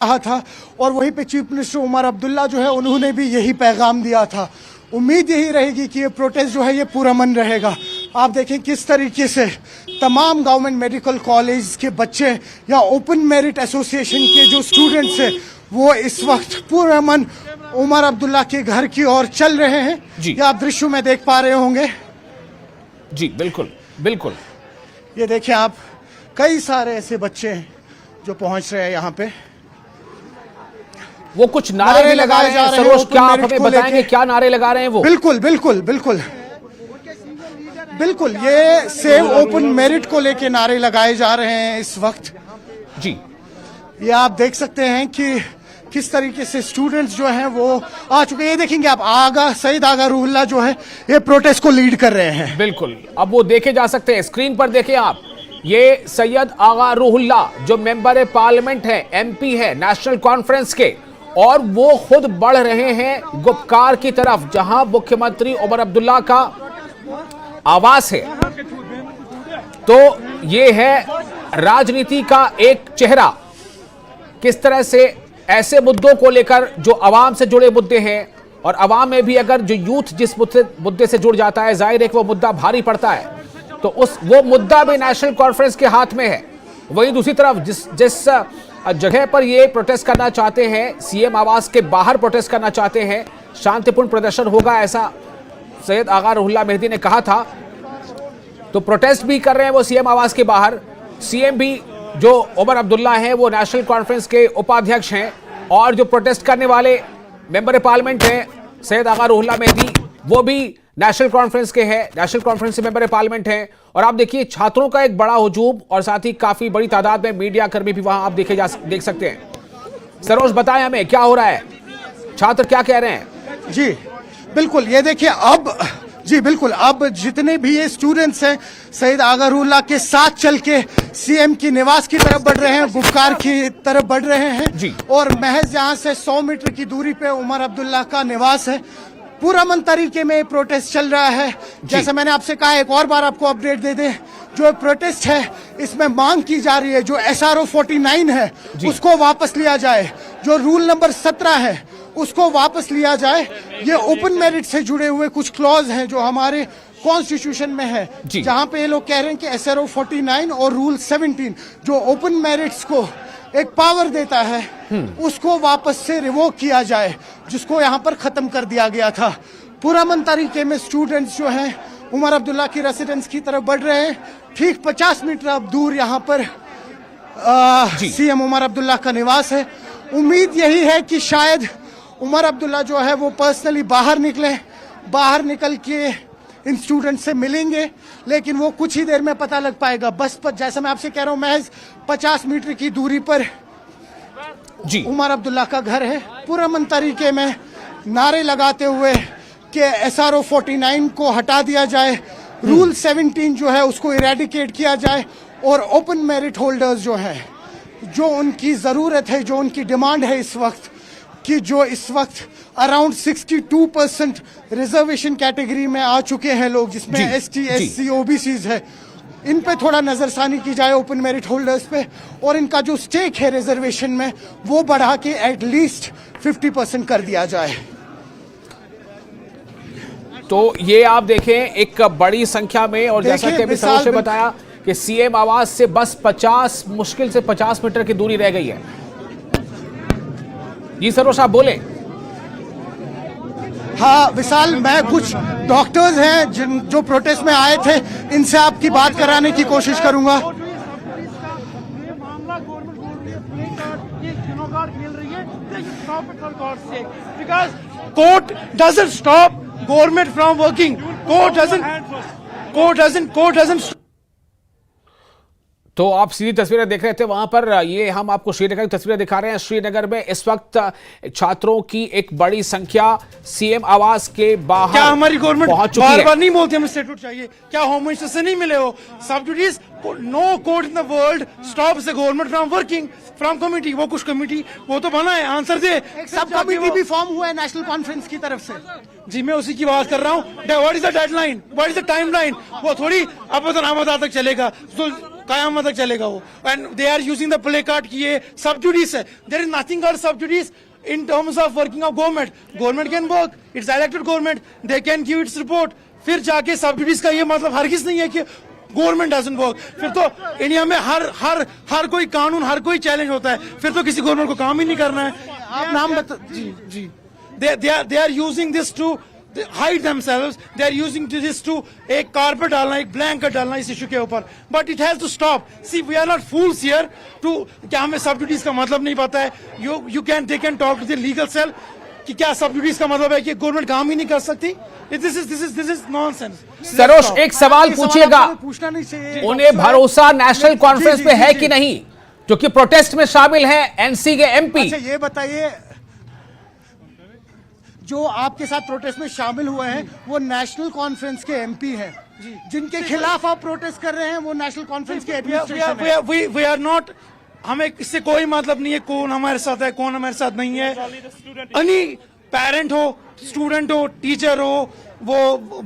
कहा था और वहीं पे चीफ मिनिस्टर उमर अब्दुल्ला जो है उन्होंने भी यही पैगाम दिया था। उम्मीद यही रहेगी कि ये प्रोटेस्ट जो है ये पुरअमन रहेगा। आप देखें किस तरीके से तमाम गवर्नमेंट मेडिकल कॉलेज के बच्चे या ओपन मेरिट एसोसिएशन के जो स्टूडेंट्स हैं वो इस वक्त पुरअमन उमर अब्दुल्ला के घर की ओर चल रहे हैं। ये आप दृश्यों में देख पा रहे होंगे। जी बिल्कुल बिल्कुल, ये देखिए आप, कई सारे ऐसे बच्चे हैं जो पहुंच रहे हैं यहाँ पे। वो कुछ नारे भी लगा रहे हैं। सरोज, क्या आप हमें बताएंगे क्या नारे लगा रहे हैं वो? बिल्कुल बिल्कुल बिल्कुल बिल्कुल, ये सेव ओपन मेरिट को लेके नारे लगाए जा रहे हैं इस वक्त। जी, ये आप देख सकते हैं कि किस तरीके से स्टूडेंट्स जो हैं वो आ चुके हैं। ये देखेंगे आप, सईद आगा रूहुल्लाह जो है ये प्रोटेस्ट को लीड कर रहे हैं। बिल्कुल, अब वो देखे जा सकते हैं, स्क्रीन पर देखें आप। ये सैयद आगा रूहुल्लाह जो मेंबर पार्लियामेंट है, एमपी है नेशनल कॉन्फ्रेंस के, और वो खुद बढ़ रहे हैं गुपकार की तरफ जहां मुख्यमंत्री उमर अब्दुल्ला का आवास है। तो ये है राजनीति का एक चेहरा, किस तरह से ऐसे मुद्दों को लेकर जो आवाम से जुड़े मुद्दे हैं, और आवाम में भी अगर जो यूथ जिस मुद्दे से जुड़ जाता है, जाहिर है कि वो मुद्दा भारी पड़ता है, तो वो मुद्दा भी नेशनल कॉन्फ्रेंस के हाथ में है। वहीं दूसरी तरफ जिस जगह पर ये प्रोटेस्ट करना चाहते हैं, सीएम आवास के बाहर प्रोटेस्ट करना चाहते हैं, शांतिपूर्ण प्रदर्शन होगा ऐसा सैयद आगा रूहुल्लाह मेहदी ने कहा था। तो प्रोटेस्ट भी कर रहे हैं वो सीएम आवास के बाहर। सीएम भी जो उमर अब्दुल्ला हैं वो नेशनल कॉन्फ्रेंस के उपाध्यक्ष हैं, और जो प्रोटेस्ट करने वाले मेंबर पार्लियामेंट हैं सैयद आगा रूहुल्लाह मेहदी, वो भी नेशनल कॉन्फ्रेंस के हैं, नेशनल कॉन्फ्रेंस से मेंबर पार्लियामेंट हैं। और आप देखिए छात्रों का एक बड़ा हुजूम, और साथ ही काफी बड़ी तादाद में मीडिया कर्मी भी वहां आप देख सकते हैं। सरोज, बताएं हमें क्या हो रहा है, छात्र क्या कह रहे हैं? जी बिल्कुल, ये देखिए अब जितने भी ये स्टूडेंट्स हैं सईद आगा रूहुल्लाह के साथ चल के सीएम की निवास की तरफ बढ़ रहे हैं, गुपकार की तरफ बढ़ रहे हैं जी। और महज यहाँ से 100 मीटर की दूरी पे उमर अब्दुल्ला का निवास है। पुरअमन तरीके में प्रोटेस्ट चल रहा है। जैसे मैंने आपसे कहा, एक और बार आपको अपडेट दे दें, जो प्रोटेस्ट है इसमें मांग की जा रही है जो SRO 49 है उसको वापस लिया जाए, जो रूल नंबर 17 है उसको वापस लिया जाए। ये ओपन मेरिट से जुड़े हुए कुछ क्लॉज हैं जो हमारे कॉन्स्टिट्यूशन में है, जहां पे ये लोग कह रहे हैं कि SRO 49 और रूल 17 जो ओपन मेरिट्स को एक पावर देता है उसको वापस से रिवोक किया जाए, जिसको यहाँ पर खत्म कर दिया गया था। पुरअमन तरीके में स्टूडेंट्स जो हैं उमर अब्दुल्ला की रेसिडेंस की तरफ बढ़ रहे हैं। ठीक 50 मीटर अब दूर यहाँ पर सीएम उमर अब्दुल्ला का निवास है। उम्मीद यही है कि शायद उमर अब्दुल्ला जो है वो पर्सनली बाहर निकल के इन स्टूडेंट से मिलेंगे, लेकिन वो कुछ ही देर में पता लग पाएगा। बस पर जैसा मैं आपसे कह रहा हूँ, महज 50 मीटर की दूरी पर उमर अब्दुल्ला का घर है। पुरअमन तरीके में नारे लगाते हुए कि SRO 49 को हटा दिया जाए, रूल 17 जो है उसको इरेडिकेट किया जाए, और ओपन मेरिट होल्डर्स जो है, जो उनकी ज़रूरत है, जो उनकी डिमांड है इस वक्त, कि जो इस वक्त अराउंड 62% रिजर्वेशन कैटेगरी में आ चुके हैं लोग, जिसमें ST SC OBCs है, इन पे थोड़ा नजरसानी की जाए ओपन मेरिट होल्डर्स पे, और इनका जो स्टेक है रिजर्वेशन में वो बढ़ा के एटलीस्ट 50% कर दिया जाए। तो ये आप देखें एक बड़ी संख्या में, और जैसा कि अभी सरोज ने बताया कि सीएम आवास से बस 50 मुश्किल से 50 मीटर की दूरी रह गई है। जी सरोज, आप बोले। हाँ विशाल, मैं कुछ डॉक्टर्स हैं जो प्रोटेस्ट में आए थे, इनसे आपकी बात कराने की कोशिश करूंगा। Court doesn't stop government from working. Court doesn't. तो आप सीधी तस्वीरें देख रहे थे वहां पर। ये हम आपको श्रीनगर की तस्वीरें दिखा रहे हैं। श्रीनगर में इस वक्त छात्रों की एक बड़ी संख्या सीएम आवास के बाहर क्या हमारी गवर्नमेंट पहुंच चुकी है। बार-बार नहीं बोलती हमें स्टेटमेंट चाहिए? क्या होम मिनिस्टर से नहीं मिले हो? Subsidies, no court in the world stops the government from working from committee. वो कुछ कमिटी वो तो बना है, आंसर दे। सब कमिटी भी फॉर्म हुआ है नेशनल कॉन्फ्रेंस की तरफ से। जी मैं उसी की बात कर रहा हूँ। What is the deadline, what is the timeline? वो थोड़ी अब तो नाम तक चलेगा। तो कयामत तक चलेगा वो. And they are using the play card कि ये सब जुडिस है. देयर इज नथिंग कॉल्ड सब जुडिस in terms of working of government can work, it's elected government, they can give its report. फिर जाके सब्सिडीज का ये मतलब हरगिज नहीं है कि गवर्नमेंट डजंट वर्क. फिर तो इंडिया में हर कोई कानून, हर कोई चैलेंज होता है. फिर तो किसी गवर्नमेंट को काम ही नहीं करना है. आप नाम बता. जी they are using this to hide themselves. They are using this to एक कारपेट डालना, एक ब्लैंकेट डालना इस इशू के ऊपर. But it has to stop. See we are not fools here to क्या हमें सब्सिडीज का मतलब नहीं पता है. They can talk to the legal cell कि क्या सब्सिडीज का मतलब है कि गवर्नमेंट काम ही नहीं कर सकती. This is nonsense. सरोज, एक सवाल पूछिएगा, पूछना नहीं चाहिए. उन्हें भरोसा नेशनल कॉन्फ्रेंस पे है कि नहीं, जो कि प्रोटेस्ट में शामिल है एनसी के एमपी? अच्छा ये बताइए, जो आपके साथ प्रोटेस्ट में शामिल हुए हैं वो नेशनल कॉन्फ्रेंस के एमपी हैं, जिनके खिलाफ आप प्रोटेस्ट कर रहे हैं वो नेशनल कॉन्फ्रेंस के एडमिनिस्ट्रेशन है. वी आर नॉट, हमें इससे कोई मतलब नहीं है कौन हमारे साथ है कौन हमारे साथ नहीं है. एनी पेरेंट हो, स्टूडेंट हो, टीचर हो, वो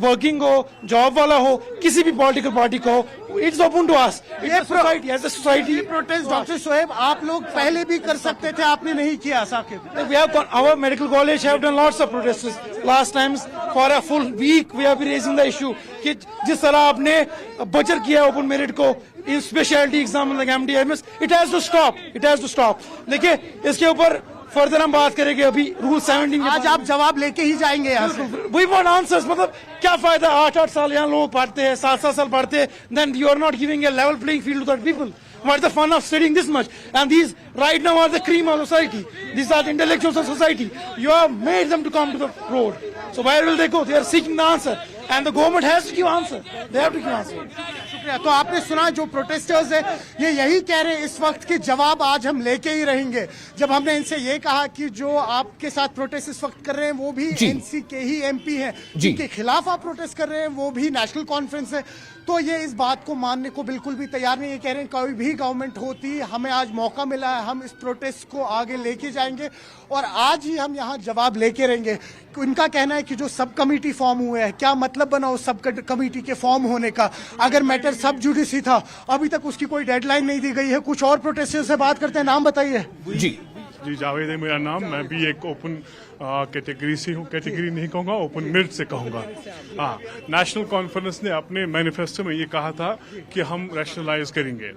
वर्किंग हो, जॉब वाला हो, किसी भी पॉलिटिकल पार्टी को, it's open to us. Society as a society protest. Doctor Shoaib, आप लोग पहले भी कर सकते थे, आपने नहीं किया. Saqib, we have our medical college have done lots of protests last times for a full week. We have been raising the issue कि जिस तरह आपने बचर किया ओपन मेरिट को in speciality exam like MDMS, it has to stop. देखिए इसके ऊपर further हम बात करेंगे. अभी रूल 17 आज आप जवाब लेके ही जाएंगे यहाँ से. We want answers. मतलब क्या फायदा 8 साल यहाँ लोग पढ़ते हैं, 7 साल पढ़ते हैं, then you are not giving a level playing field to that people. What's the fun of studying this much? And these right now are the cream of society. These are the intellectuals of society. You have made them to come to the road. So where will they go? They are seeking the answer. And the government has to give answer. They have to give answer. शुक्रिया. तो आपने सुना जो protesters है ये यही कह रहे हैं इस वक्त के जवाब आज हम लेके ही रहेंगे. जब हमने इनसे ये कहा कि जो आपके साथ प्रोटेस्ट इस वक्त कर रहे हैं वो भी एनसी के ही एमपी हैं, जिनके खिलाफ आप प्रोटेस्ट कर रहे हैं वो भी नेशनल कॉन्फ्रेंस है, तो ये इस बात को मानने को बिल्कुल भी तैयार नहीं. ये कह रहे हैं कोई भी गवर्नमेंट होती, हमें आज मौका मिला है, हम इस प्रोटेस्ट को आगे लेके जाएंगे और आज ही हम यहाँ जवाब लेके रहेंगे. इनका कहना है कि जो सब कमेटी फॉर्म हुए हैं, क्या मतलब बना उस सब कमेटी के फॉर्म होने का? अगर मैटर सब जुडिस ही था, अभी तक उसकी कोई डेडलाइन नहीं दी गई है. कुछ और प्रोटेस्टर्स से बात करते हैं. नाम बताइए. जी जावेद है मेरा नाम. मैं भी एक ओपन कैटेगरी से हूँ. कैटेगरी नहीं कहूँगा, ओपन मेरिट से कहूँगा. हाँ, नेशनल कॉन्फ्रेंस ने अपने मैनिफेस्टो में ये कहा था कि हम रैशनलाइज करेंगे.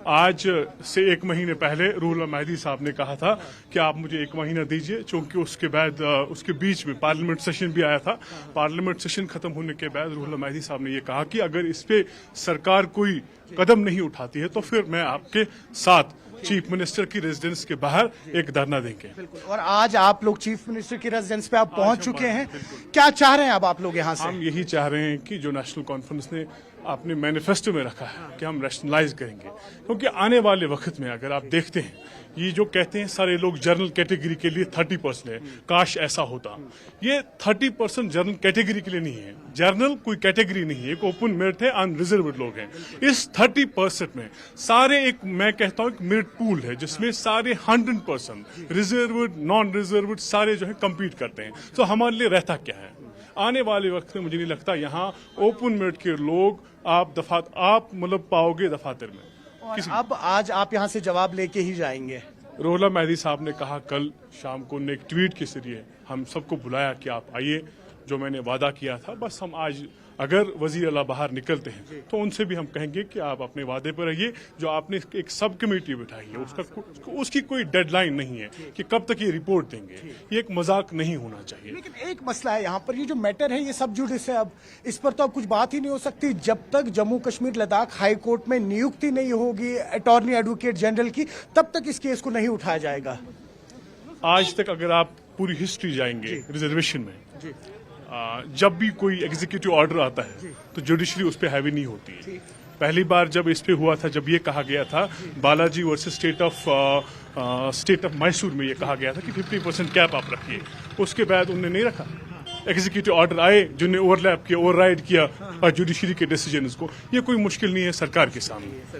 आज से 1 महीने पहले रूहुल्लाह महदी साहब ने कहा था कि आप मुझे 1 महीना दीजिए, चूंकि उसके बाद उसके बीच में पार्लियामेंट सेशन भी आया था. पार्लियामेंट सेशन खत्म होने के बाद रूहुल्लाह महदी साहब ने ये कहा कि अगर इस पे सरकार कोई कदम नहीं उठाती है तो फिर मैं आपके साथ चीफ मिनिस्टर की रेजिडेंस के बाहर एक धरना देंगे. और आज आप लोग चीफ मिनिस्टर की रेजिडेंस पे आप पहुंच चुके हैं. क्या चाह रहे हैं अब आप लोग यहाँ से? हम यही चाह रहे हैं कि जो नेशनल कॉन्फ्रेंस ने अपने मैनिफेस्टो में रखा है कि हम रैशनलाइज करेंगे, क्योंकि आने वाले वक्त में अगर आप देखते हैं ये जो कहते हैं सारे लोग जनरल कैटेगरी के लिए 30% है, काश ऐसा होता. ये 30% जनरल कैटेगरी के लिए नहीं है. जनरल कोई कैटेगरी नहीं है, एक ओपन मेरिट है, अनरिजर्व्ड लोग हैं. इस 30% में सारे एक मैं कहता हूं एक मेरिट पूल है जिसमें सारे 100% रिजर्व्ड नॉन रिजर्व्ड सारे जो है कम्पीट करते हैं. तो हमारे लिए रहता क्या है आने वाले वक्त में? मुझे नहीं लगता यहाँ ओपन मेरिट के लोग आप मतलब पाओगे दफातर में. अब आज आप यहाँ से जवाब लेके ही जाएंगे. रूहुल्लाह महदी साहब ने कहा कल शाम को एक ट्वीट के जरिए हम सबको बुलाया कि आप आइए, जो मैंने वादा किया था. बस हम आज अगर वजीर अला बाहर निकलते हैं तो उनसे भी हम कहेंगे कि आप अपने वादे पर रहिए. जो आपने एक सब कमेटी बिठाई है उसकी कोई डेडलाइन नहीं है कि कब तक ये रिपोर्ट देंगे. ये एक मजाक नहीं होना चाहिए. लेकिन एक मसला है यहाँ पर, ये जो मैटर है ये सब जुडिस है. अब इस पर तो अब कुछ बात ही नहीं हो सकती जब तक जम्मू कश्मीर लद्दाख हाई कोर्ट में नियुक्ति नहीं होगी अटॉर्नी एडवोकेट जनरल की, तब तक इस केस को नहीं उठाया जाएगा. आज तक अगर आप पूरी हिस्ट्री जाएंगे रिजर्वेशन में, जब भी कोई एग्जीक्यूटिव ऑर्डर आता है तो जुडिशरी उस पर हैवी नहीं होती है. पहली बार जब इस पे हुआ था, जब ये कहा गया था Balaji versus state of Mysore में, ये कहा गया था कि 50% कैप आप रखिए. उसके बाद उन्होंने नहीं रखा. एग्जीक्यूटिव ऑर्डर आए जिन्हें ओवरलैप किया, ओवरराइड किया और जुडिशरी के डिसीजंस को, ये कोई मुश्किल नहीं है सरकार के सामने।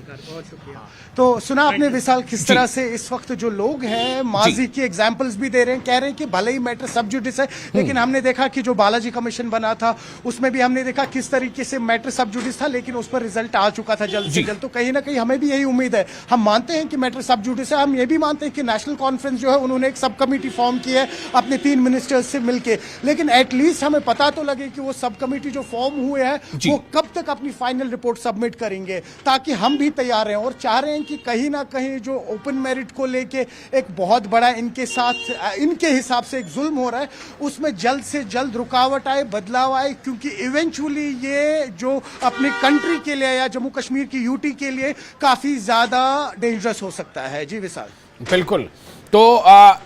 तो सुना आपने विशाल किस तरह से इस वक्त जो लोग हैं माजी की एग्जांपल्स भी दे रहे हैं, कह रहे हैं कि भले ही मैटर सब जुडिस है, लेकिन हमने देखा कि जो बालाजी कमीशन बना था उसमें भी हमने देखा किस तरीके से मैटर सब जुडिस था, लेकिन उस पर रिजल्ट आ चुका था जल्द से जल्द। तो कहीं ना कहीं हमें भी यही उम्मीद है, हम मानते हैं कि मैटर सब जुडिस है, हम ये भी मानते हैं कि नेशनल कॉन्फ्रेंस जो है उन्होंने एक सब कमेटी फॉर्म की है अपने 3 मिनिस्टर्स से मिलकर, लेकिन एटलीस्ट हमें पता तो लगे कि वो सब कमेटी जो फॉर्म हुए हैं वो कब तक अपनी फाइनल रिपोर्ट सबमिट करेंगे, ताकि हम भी तैयार हैं। और चाह रहे हैं कि कहीं ना कहीं जो ओपन मेरिट को लेके एक बहुत बड़ा इनके साथ इनके हिसाब से एक जुल्म हो रहा है, उसमें जल्द से जल्द रुकावट आए, बदलाव आए, क्योंकि इवेंचुअली ये जो अपनी कंट्री के लिए या जम्मू कश्मीर की यूटी के लिए काफी ज्यादा डेंजरस हो सकता है। जी विशाल। बिल्कुल। तो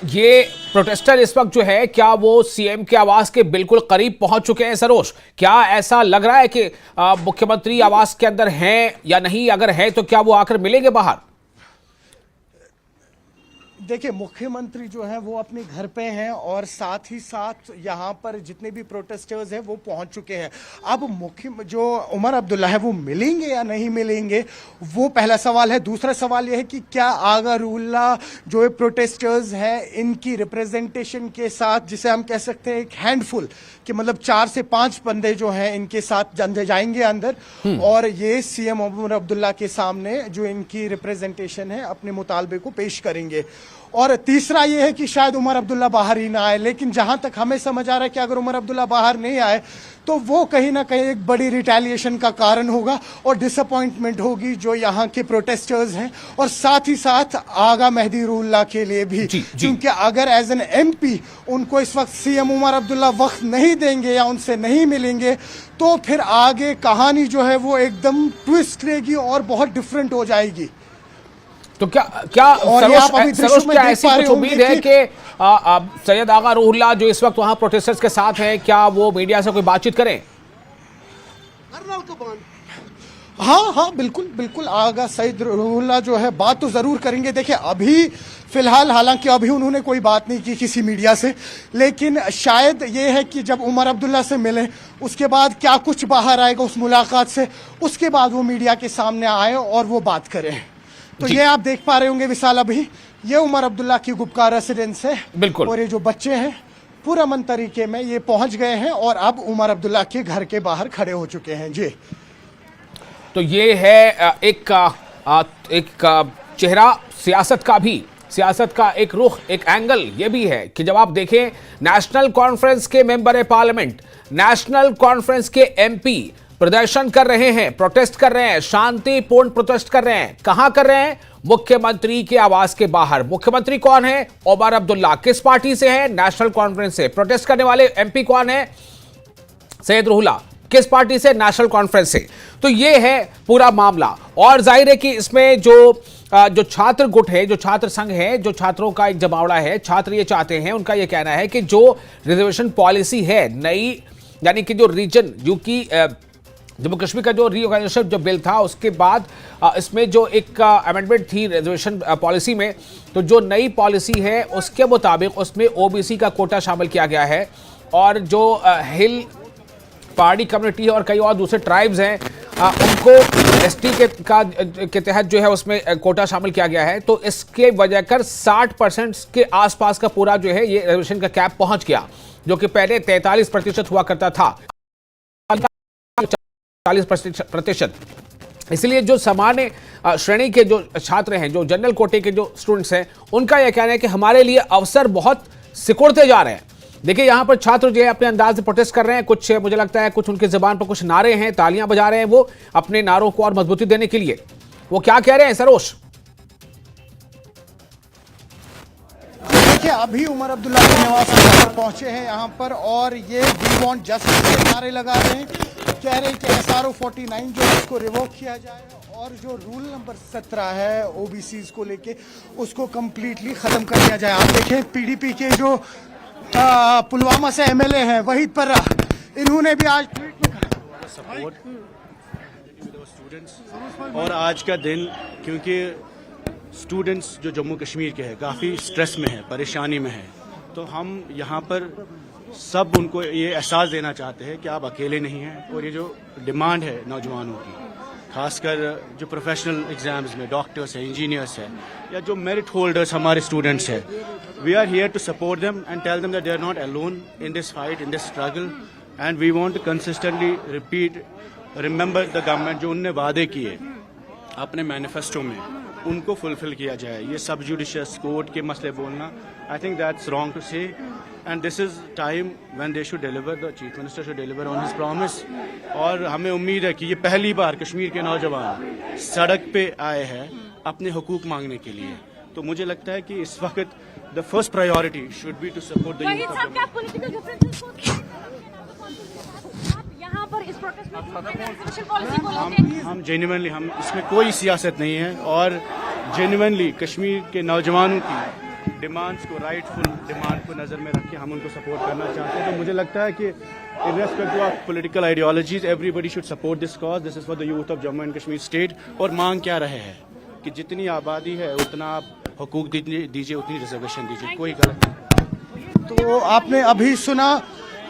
ये प्रोटेस्टर इस वक्त जो है क्या वो सीएम के आवास के बिल्कुल करीब पहुंच चुके हैं सरोज? क्या ऐसा लग रहा है कि मुख्यमंत्री आवास के अंदर हैं या नहीं? अगर है तो क्या वो आकर मिलेंगे बाहर? देखिए, मुख्यमंत्री जो है वो अपने घर पे हैं और साथ ही साथ यहाँ पर जितने भी प्रोटेस्टर्स हैं वो पहुँच चुके हैं। अब मुख्य जो उमर अब्दुल्ला है वो मिलेंगे या नहीं मिलेंगे, वो पहला सवाल है। दूसरा सवाल ये है कि क्या आगा रूहुल्लाह जो प्रोटेस्टर्स हैं इनकी रिप्रेजेंटेशन के साथ, जिसे हम कह सकते हैं एक हैंडफुल, कि मतलब 4 से 5 बंदे जो हैं इनके साथ जाएंगे अंदर और ये सीएम उमर अब्दुल्ला के सामने जो इनकी रिप्रेजेंटेशन है अपने मुतालबे को पेश करेंगे। और तीसरा ये है कि शायद उमर अब्दुल्ला बाहर ही ना आए, लेकिन जहां तक हमें समझ आ रहा है कि अगर उमर अब्दुल्ला बाहर नहीं आए तो वो कहीं ना कहीं एक बड़ी रिटेलिएशन का कारण होगा और डिसअपॉइंटमेंट होगी जो यहाँ के प्रोटेस्टर्स हैं और साथ ही साथ आगा मेहदी रूहुल्लाह के लिए भी। क्योंकि अगर एज एन एमपी उनको इस वक्त सीएम उमर अब्दुल्ला वक्त नहीं देंगे या उनसे नहीं मिलेंगे तो फिर आगे कहानी जो है वो एकदम ट्विस्ट लेगी और बहुत डिफरेंट हो जाएगी। तो क्या सरोज क्या ऐसी कुछ उम्मीद है कि सैयद आगा रूहुल्लाह जो इस वक्त वहां प्रोटेस्टर्स के साथ हैं, क्या वो मीडिया से कोई बातचीत करें? हाँ, बिल्कुल आगा सैयद रूहुल्लाह जो है बात तो जरूर करेंगे। देखिए, अभी फिलहाल हालांकि अभी उन्होंने कोई बात नहीं की किसी मीडिया से, लेकिन शायद ये है कि जब उमर अब्दुल्ला से मिले उसके बाद क्या कुछ बाहर आएगा उस मुलाकात से, उसके बाद वो मीडिया के सामने आए और वो बात करें। तो ये आप देख पा रहे होंगे विशाल, अभी ये उमर अब्दुल्ला की गुपकार रेसिडेंस है बिल्कुल, और ये जो बच्चे हैं पुरअमन तरीके में ये पहुंच गए हैं और अब उमर अब्दुल्ला के घर के बाहर खड़े हो चुके हैं। जी, तो ये है एक चेहरा सियासत का भी, सियासत का एक रुख, एक एंगल ये भी है कि जब आप देखें नेशनल कॉन्फ्रेंस के मेंबर पार्लियामेंट, नेशनल कॉन्फ्रेंस के एमपी प्रदर्शन कर रहे हैं, प्रोटेस्ट कर रहे हैं, शांतिपूर्ण प्रोटेस्ट कर रहे हैं। कहां कर रहे हैं? मुख्यमंत्री के आवास के बाहर। मुख्यमंत्री कौन है? उमर अब्दुल्ला। किस पार्टी से है? नेशनल कॉन्फ्रेंस से। प्रोटेस्ट करने वाले एमपी कौन है? सैयद रूहुल्लाह। किस पार्टी से? नेशनल कॉन्फ्रेंस से। तो ये है पूरा मामला और जाहिर है कि इसमें जो छात्र गुट है, जो छात्र संघ है, जो छात्रों का एक जमावड़ा है, छात्र ये चाहते हैं, उनका ये कहना है कि जो रिजर्वेशन पॉलिसी है नई, यानी कि जो रीजन यूकी जम्मू कश्मीर का जो रीऑर्गेनाइजेशन जो बिल था उसके बाद इसमें जो एक अमेंडमेंट थी रिजर्वेशन पॉलिसी में, तो जो नई पॉलिसी है उसके मुताबिक उसमें ओबीसी का कोटा शामिल किया गया है और जो हिल पहाड़ी कम्युनिटी और कई और दूसरे ट्राइब्स हैं उनको एसटी के तहत जो है उसमें कोटा शामिल किया गया है। तो इसके वजह कर 60% के आसपास का पूरा जो है ये रिजर्वेशन का कैप पहुंच गया, जो कि पहले 43% हुआ करता था, 40%। इसलिए जो सामान्य श्रेणी के जो छात्र हैं, जो जनरल कोटे के जो स्टूडेंट्स हैं, उनका यह कहना है कि हमारे लिए अवसर बहुत सिकुड़ते जा रहे हैं। देखिए, यहां पर छात्र जो है अपने अंदाज से प्रोटेस्ट कर रहे हैं। कुछ मुझे लगता है कुछ उनके जुबान पर कुछ नारे हैं, तालियां बजा रहे हैं वो अपने नारों को और मजबूती देने के लिए। वो क्या कह रहे हैं सरोज? देखिए, अभी उमर अब्दुल्ला के निवास पर पहुंचे हैं यहाँ पर और ये वी वांट जस्टिस के नारे लगा रहे हैं, कह रहे हैं कि SRO 49 जो है उसको रिवोक किया जाए और जो रूल नंबर 17 है ओबीसीज को लेके उसको कंप्लीटली खत्म कर दिया जाए। आप देखें, पीडीपी के जो पुलवामा से एमएलए हैं वहीद पर इन्होंने भी आज सपोर्ट और आज का दिन, क्योंकि स्टूडेंट्स जो जम्मू कश्मीर के हैं काफ़ी स्ट्रेस में है, परेशानी में है, तो हम यहाँ पर सब उनको ये एहसास देना चाहते हैं कि आप अकेले नहीं हैं। और ये जो डिमांड है नौजवानों की, खासकर जो प्रोफेशनल एग्जाम्स में डॉक्टर्स हैं, इंजीनियर्स हैं, या जो मेरिट होल्डर्स हमारे स्टूडेंट्स हैं, we are here to support them and tell them that they are not alone in this fight, in this struggle, and we want to consistently repeat, remember the government, जो उनने वादे किए अपने manifesto में, उनको fulfil किया जाए। ये सब जुडिशियस कोर्ट के मसले बोलना, I think that's wrong to say, and this is time when they should deliver, the chief minister should deliver on his promise. और हमें उम्मीद है कि ये पहली बार कश्मीर के नौजवान सड़क पे आए हैं अपने हुकूक मांगने के लिए। तो मुझे लगता है कि इस वक्त the first priority should be to support the youth. हम जेन्युइनली, हम इसमें कोई सियासत नहीं है, और जेन्युइनली कश्मीर के नौजवानों की डिमांड्स को, राइटफुल डिमांड को नज़र में रख के हम उनको सपोर्ट करना चाहते हैं। तो मुझे लगता है कि irrespective of political ideologies, everybody should support this cause. This is for the youth of Jammu and Kashmir state. और मांग क्या रहे हैं कि जितनी आबादी है उतना आप हुकूक दीजिए, उतनी रिजर्वेशन दीजिए, कोई गलत नहीं। तो आपने अभी सुना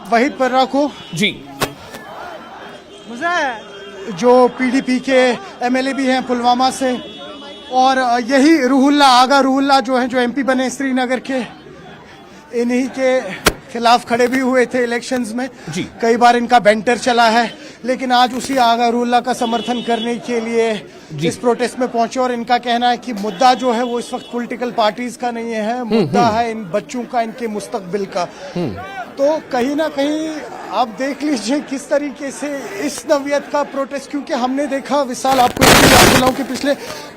वहीद पर्रा को, जी, जो पीडीपी के एमएलए भी हैं पुलवामा से, और यही रूहुल्ला, आगा रूहुल्ला जो हैं, जो एमपी बने श्रीनगर के, इन्हीं के खिलाफ खड़े भी हुए थे इलेक्शंस में। जी। कई बार इनका बैंटर चला है, लेकिन आज उसी आगा रूहुल्ला का समर्थन करने के लिए इस प्रोटेस्ट में पहुंचे। और इनका कहना है कि मुद्दा जो है वो इस वक्त पॉलिटिकल पार्टीज का नहीं है, मुद्दा है इन बच्चों का, इनके मुस्तकबिल का। तो कहीं ना कहीं आप देख लीजिए किस तरीके से इस नवियत का प्रोटेस्ट, क्योंकि हमने देखा विशाल, आपको याद दिलाऊं कि पिछले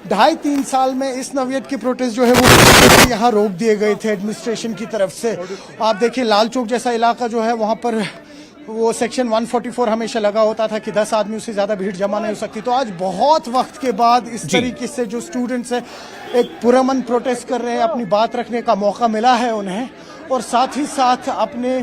2.5-3 साल में इस नवियत के प्रोटेस्ट जो है वो यहाँ रोक दिए गए थे एडमिनिस्ट्रेशन की तरफ से। आप देखिए लाल चौक जैसा इलाका जो है, वहां पर वो सेक्शन 144 हमेशा लगा होता था कि 10 आदमियों से ज्यादा भीड़ जमा नहीं हो सकती। तो आज बहुत वक्त के बाद इस तरीके से जो स्टूडेंट्स है एक पुरअमन प्रोटेस्ट कर रहे हैं, अपनी बात रखने का मौका मिला है उन्हें, और साथ ही साथ अपने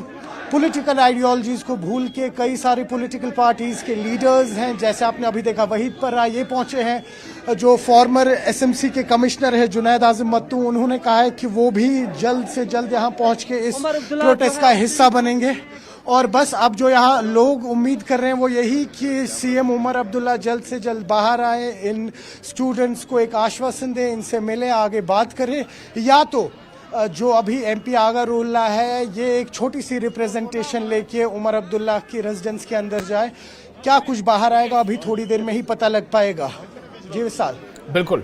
पॉलिटिकल आइडियोलॉजीज को भूल के कई सारी पॉलिटिकल पार्टीज के लीडर्स हैं, जैसे आपने अभी देखा वहीद पर्रा ये पहुंचे हैं, जो फॉर्मर एसएमसी के कमिश्नर है जुनैद आज़म मत्तू, उन्होंने कहा है कि वो भी जल्द से जल्द यहां पहुंच के इस प्रोटेस्ट का हिस्सा बनेंगे। और बस अब जो यहाँ लोग उम्मीद कर रहे हैं वो यही कि सीएम उमर अब्दुल्ला जल्द से जल्द बाहर आए, इन स्टूडेंट्स को एक आश्वासन दें, इनसे मिले, आगे बात करें, या तो जो अभी एमपी आगा रूहुल्ला है ये एक छोटी सी रिप्रेजेंटेशन लेके उमर अब्दुल्ला की रेजिडेंस के अंदर जाए। क्या कुछ बाहर आएगा अभी थोड़ी देर में ही पता लग पाएगा। जी विशाल। बिल्कुल।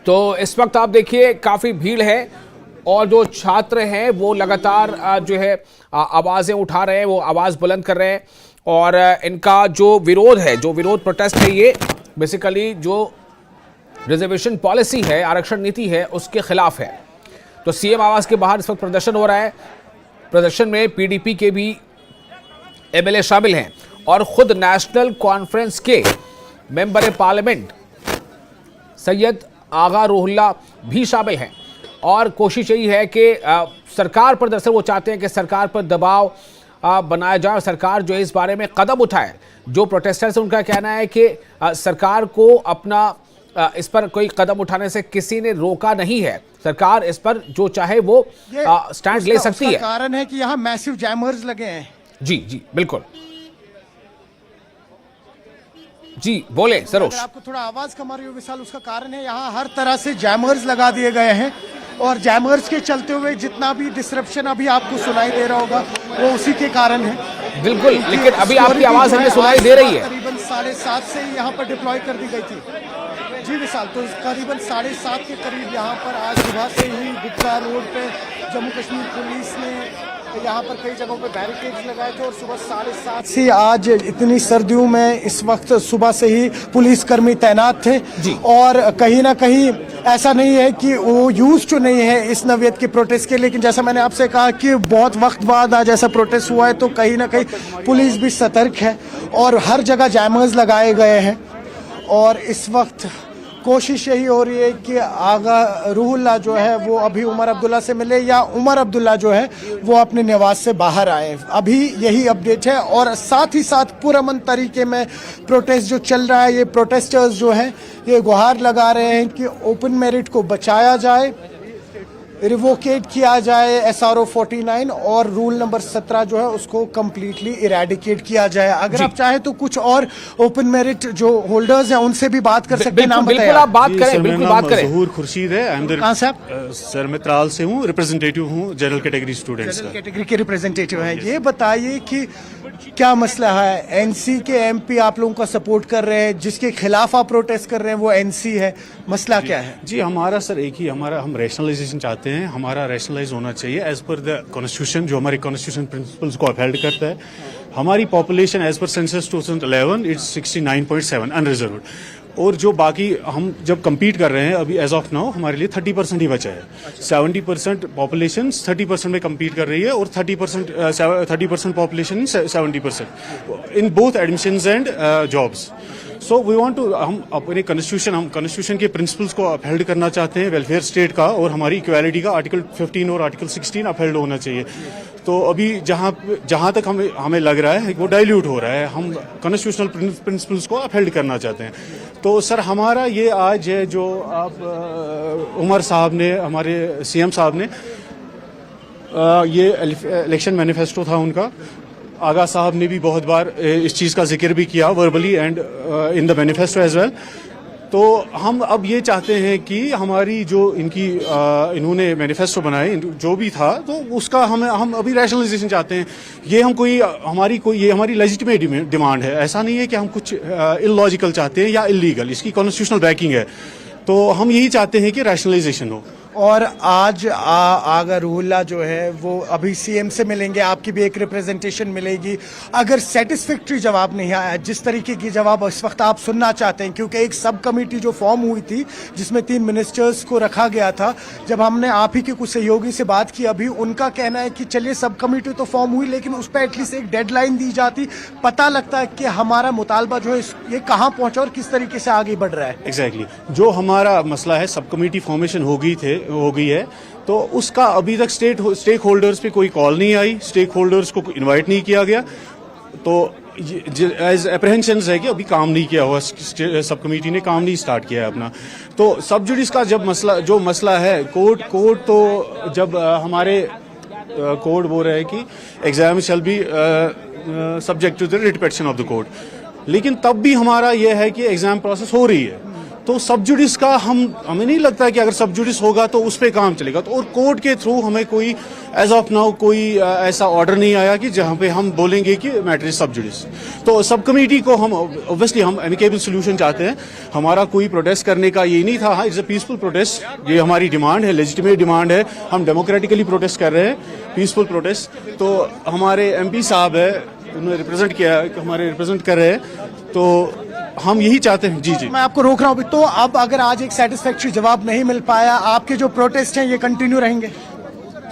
तो इस वक्त आप देखिए काफी भीड़ है, और जो छात्र हैं वो लगातार जो है आवाजें उठा रहे हैं, वो आवाज बुलंद कर रहे हैं, और इनका जो विरोध है, जो विरोध प्रोटेस्ट है, ये बेसिकली जो रिजर्वेशन पॉलिसी है, आरक्षण नीति है, उसके खिलाफ है। तो सीएम आवास के बाहर इस वक्त प्रदर्शन हो रहा है। प्रदर्शन में पीडीपी के भी एमएलए शामिल हैं, और खुद नेशनल कॉन्फ्रेंस के मेंबर पार्लियामेंट सैयद आगा रूहुल्ला भी शामिल हैं। और कोशिश यही है कि सरकार पर, दरअसल वो चाहते हैं कि सरकार पर दबाव बनाया जाए और सरकार जो है इस बारे में कदम उठाए। जो प्रोटेस्टर्स हैं उनका कहना है कि सरकार को अपना इस पर कोई कदम उठाने से किसी ने रोका नहीं है, सरकार इस पर जो चाहे वो स्टैंड ले सकती है। कारण है कि यहाँ मैसिव जैमर्स लगे हैं। जी जी बिल्कुल। जी बोले सरोज। आपको थोड़ा आवाज कम आ रही हो विशाल, उसका कारण है यहाँ हर तरह से जैमर्स लगा दिए गए हैं, और जैमर्स के चलते हुए जितना भी डिसरप्शन अभी आपको सुनाई दे रहा होगा वो उसी के कारण है। बिल्कुल, लेकिन अभी आपकी आवाज हमें सुनाई दे रही है। करीबन 7:30 से ही यहाँ पर डिप्लॉय कर दी गई थी। जी विशाल, तो करीबन 7:30 के करीब यहाँ पर आज सुबह से ही गुप्ता रोड पे जम्मू कश्मीर पुलिस ने यहाँ पर कई जगहों पे बैरिकेड्स लगाए थे, और सुबह 7:30 से आज इतनी सर्दियों में इस वक्त सुबह से ही पुलिसकर्मी तैनात थे जी। और कहीं ना कहीं ऐसा नहीं है कि वो यूज टू नहीं है इस नवियत के प्रोटेस्ट के, लेकिन जैसा मैंने आपसे कहा कि बहुत वक्त बाद आज ऐसा प्रोटेस्ट हुआ है, तो कहीं ना कहीं पुलिस भी सतर्क है और हर जगह जैमर्स लगाए गए हैं। और इस वक्त कोशिश यही हो रही है कि आगा रूहुल्ला जो है वो अभी उमर अब्दुल्ला से मिले, या उमर अब्दुल्ला जो है वो अपने निवास से बाहर आए। अभी यही अपडेट है, और साथ ही साथ पुरअमन तरीके में प्रोटेस्ट जो चल रहा है, ये प्रोटेस्टर्स जो हैं ये गुहार लगा रहे हैं कि ओपन मेरिट को बचाया जाए, रिवोकेट किया जाए SRO 49 और रूल नंबर 17 जो है उसको कंप्लीटली इरेडिकेट किया जाए। अगर आप चाहे तो कुछ और ओपन मेरिट जो होल्डर्स हैं उनसे भी बात कर सकते हैं। नाम बताइए। बिल्कुल आप बात करें, बिल्कुल बात करें। ज़हूर खुर्शीद है। कहाँ से आप? सर मैं त्राल से हूँ, रिप्रेजेंटेटिव हूँ जनरल कैटेगरी स्टूडेंट्स जनरल का। कैटेगरी के रिप्रेजेंटेटिव हैं। ये बताइए कि क्या मसला है? एनसी के MP आप लोगों का सपोर्ट कर रहे हैं, जिसके खिलाफ आप प्रोटेस्ट कर रहे हैं वो NC है। मसला क्या है? जी हमारा सर एक ही हम रैशनलाइजेशन चाहते हैं। हमारा रैशनलाइज होना चाहिए एज पर द कॉन्स्टिट्यूशन, जो हमारे कॉन्स्टिट्यूशन प्रिंसिपल्स को अपहेल्ड करता है। हमारी पॉपुलेशन एज पर सेंसस 2011 इट्स 69.7 अनरिजर्व्ड, और जो बाकी हम जब compete कर रहे हैं अभी एज ऑफ नाउ हमारे लिए 30% ही बचा है। 70% पॉपुलेशन 30% में compete कर रही है और 30% population 70% in both admissions and jobs. So we want to, हम अपने कॉन्स्टिट्यूशन के प्रिंसिपल्स को अपहेल्ड करना चाहते हैं, वेलफेयर स्टेट का, और हमारी इक्वालिटी का आर्टिकल 15 और आर्टिकल 16 अपहेल्ड होना चाहिए। तो अभी जहां तक हमें लग रहा है वो डाइल्यूट हो रहा है। हम कॉन्स्टिट्यूशनल प्रिंसिपल्स को अपहेल्ड करना चाहते हैं। तो सर हमारा ये आज है जो आप उमर साहब ने, हमारे CM साहब ने, ये इलेक्शन मैनिफेस्टो था उनका। आगा साहब ने भी बहुत बार इस चीज़ का जिक्र भी किया verbally and in the manifesto as well. तो हम अब ये चाहते हैं कि हमारी जो इन्होंने मैनिफेस्टो बनाए जो भी था, तो उसका हम अभी रैशनलाइजेशन चाहते हैं। ये हमारी लेजिटिमेट डिमांड है। ऐसा नहीं है कि हम कुछ इलॉजिकल चाहते हैं या इलीगल, इसकी कॉन्स्टिट्यूशनल बैकिंग है। तो हम यही चाहते हैं कि रैशनलाइजेशन हो। और आज आगा रूहुल्ला जो है वो अभी CM से मिलेंगे, आपकी भी एक रिप्रेजेंटेशन मिलेगी। अगर सेटिस्फैक्ट्री जवाब नहीं आया, जिस तरीके की जवाब इस वक्त आप सुनना चाहते हैं, क्योंकि एक सब कमेटी जो फॉर्म हुई थी जिसमें 3 मिनिस्टर्स को रखा गया था, जब हमने आप ही के कुछ सहयोगी से बात की अभी, उनका कहना है कि चलिए सब कमेटी तो फॉर्म हुई लेकिन उस पर एटलीस्ट एक डेडलाइन दी जाती, पता लगता है कि हमारा मुतालबा जो है ये कहाँ पहुंचा और किस तरीके से आगे बढ़ रहा है। एग्जैक्टली जो हमारा मसला है, सब कमेटी फॉर्मेशन हो गई है, तो उसका अभी तक स्टेक होल्डर्स पे कोई कॉल नहीं आई, स्टेक होल्डर्स को इनवाइट नहीं किया गया। तो एज अप्रहेंशंस है कि अभी काम नहीं किया हुआ, सब कमेटी ने काम नहीं स्टार्ट किया है अपना। तो सब जुडिस का जो मसला है, कोर्ट तो जब हमारे कोर्ट बोल रहे हैं कि exam shall be subject to the writ petition of the court, लेकिन तब भी हमारा यह है कि एग्जाम प्रोसेस हो रही है। तो सब जुडिस का हमें नहीं लगता कि अगर सब जुडिस होगा तो उस पर काम चलेगा। तो और कोर्ट के थ्रू हमें कोई एज ऑफ नाउ कोई ऐसा ऑर्डर नहीं आया कि जहां पे हम बोलेंगे कि मैटर इज सब जुडिस। तो सब कमेटी को हम ऑब्वियसली हम एमिकेबल सोल्यूशन चाहते हैं। हमारा कोई प्रोटेस्ट करने का ये नहीं था। हाँ, इट्स अ पीसफुल प्रोटेस्ट, ये हमारी डिमांड है, लेजिटिमेट डिमांड है। हम डेमोक्रेटिकली प्रोटेस्ट कर रहे हैं, पीसफुल प्रोटेस्ट। तो हमारे MP साहब है, उन्होंने रिप्रेजेंट कर रहे हैं। तो हम यही चाहते हैं। जी मैं आपको रोक रहा हूँ। तो अब अगर आज एक सेटिस्फैक्ट्री जवाब नहीं मिल पाया, आपके जो प्रोटेस्ट हैं ये कंटिन्यू रहेंगे?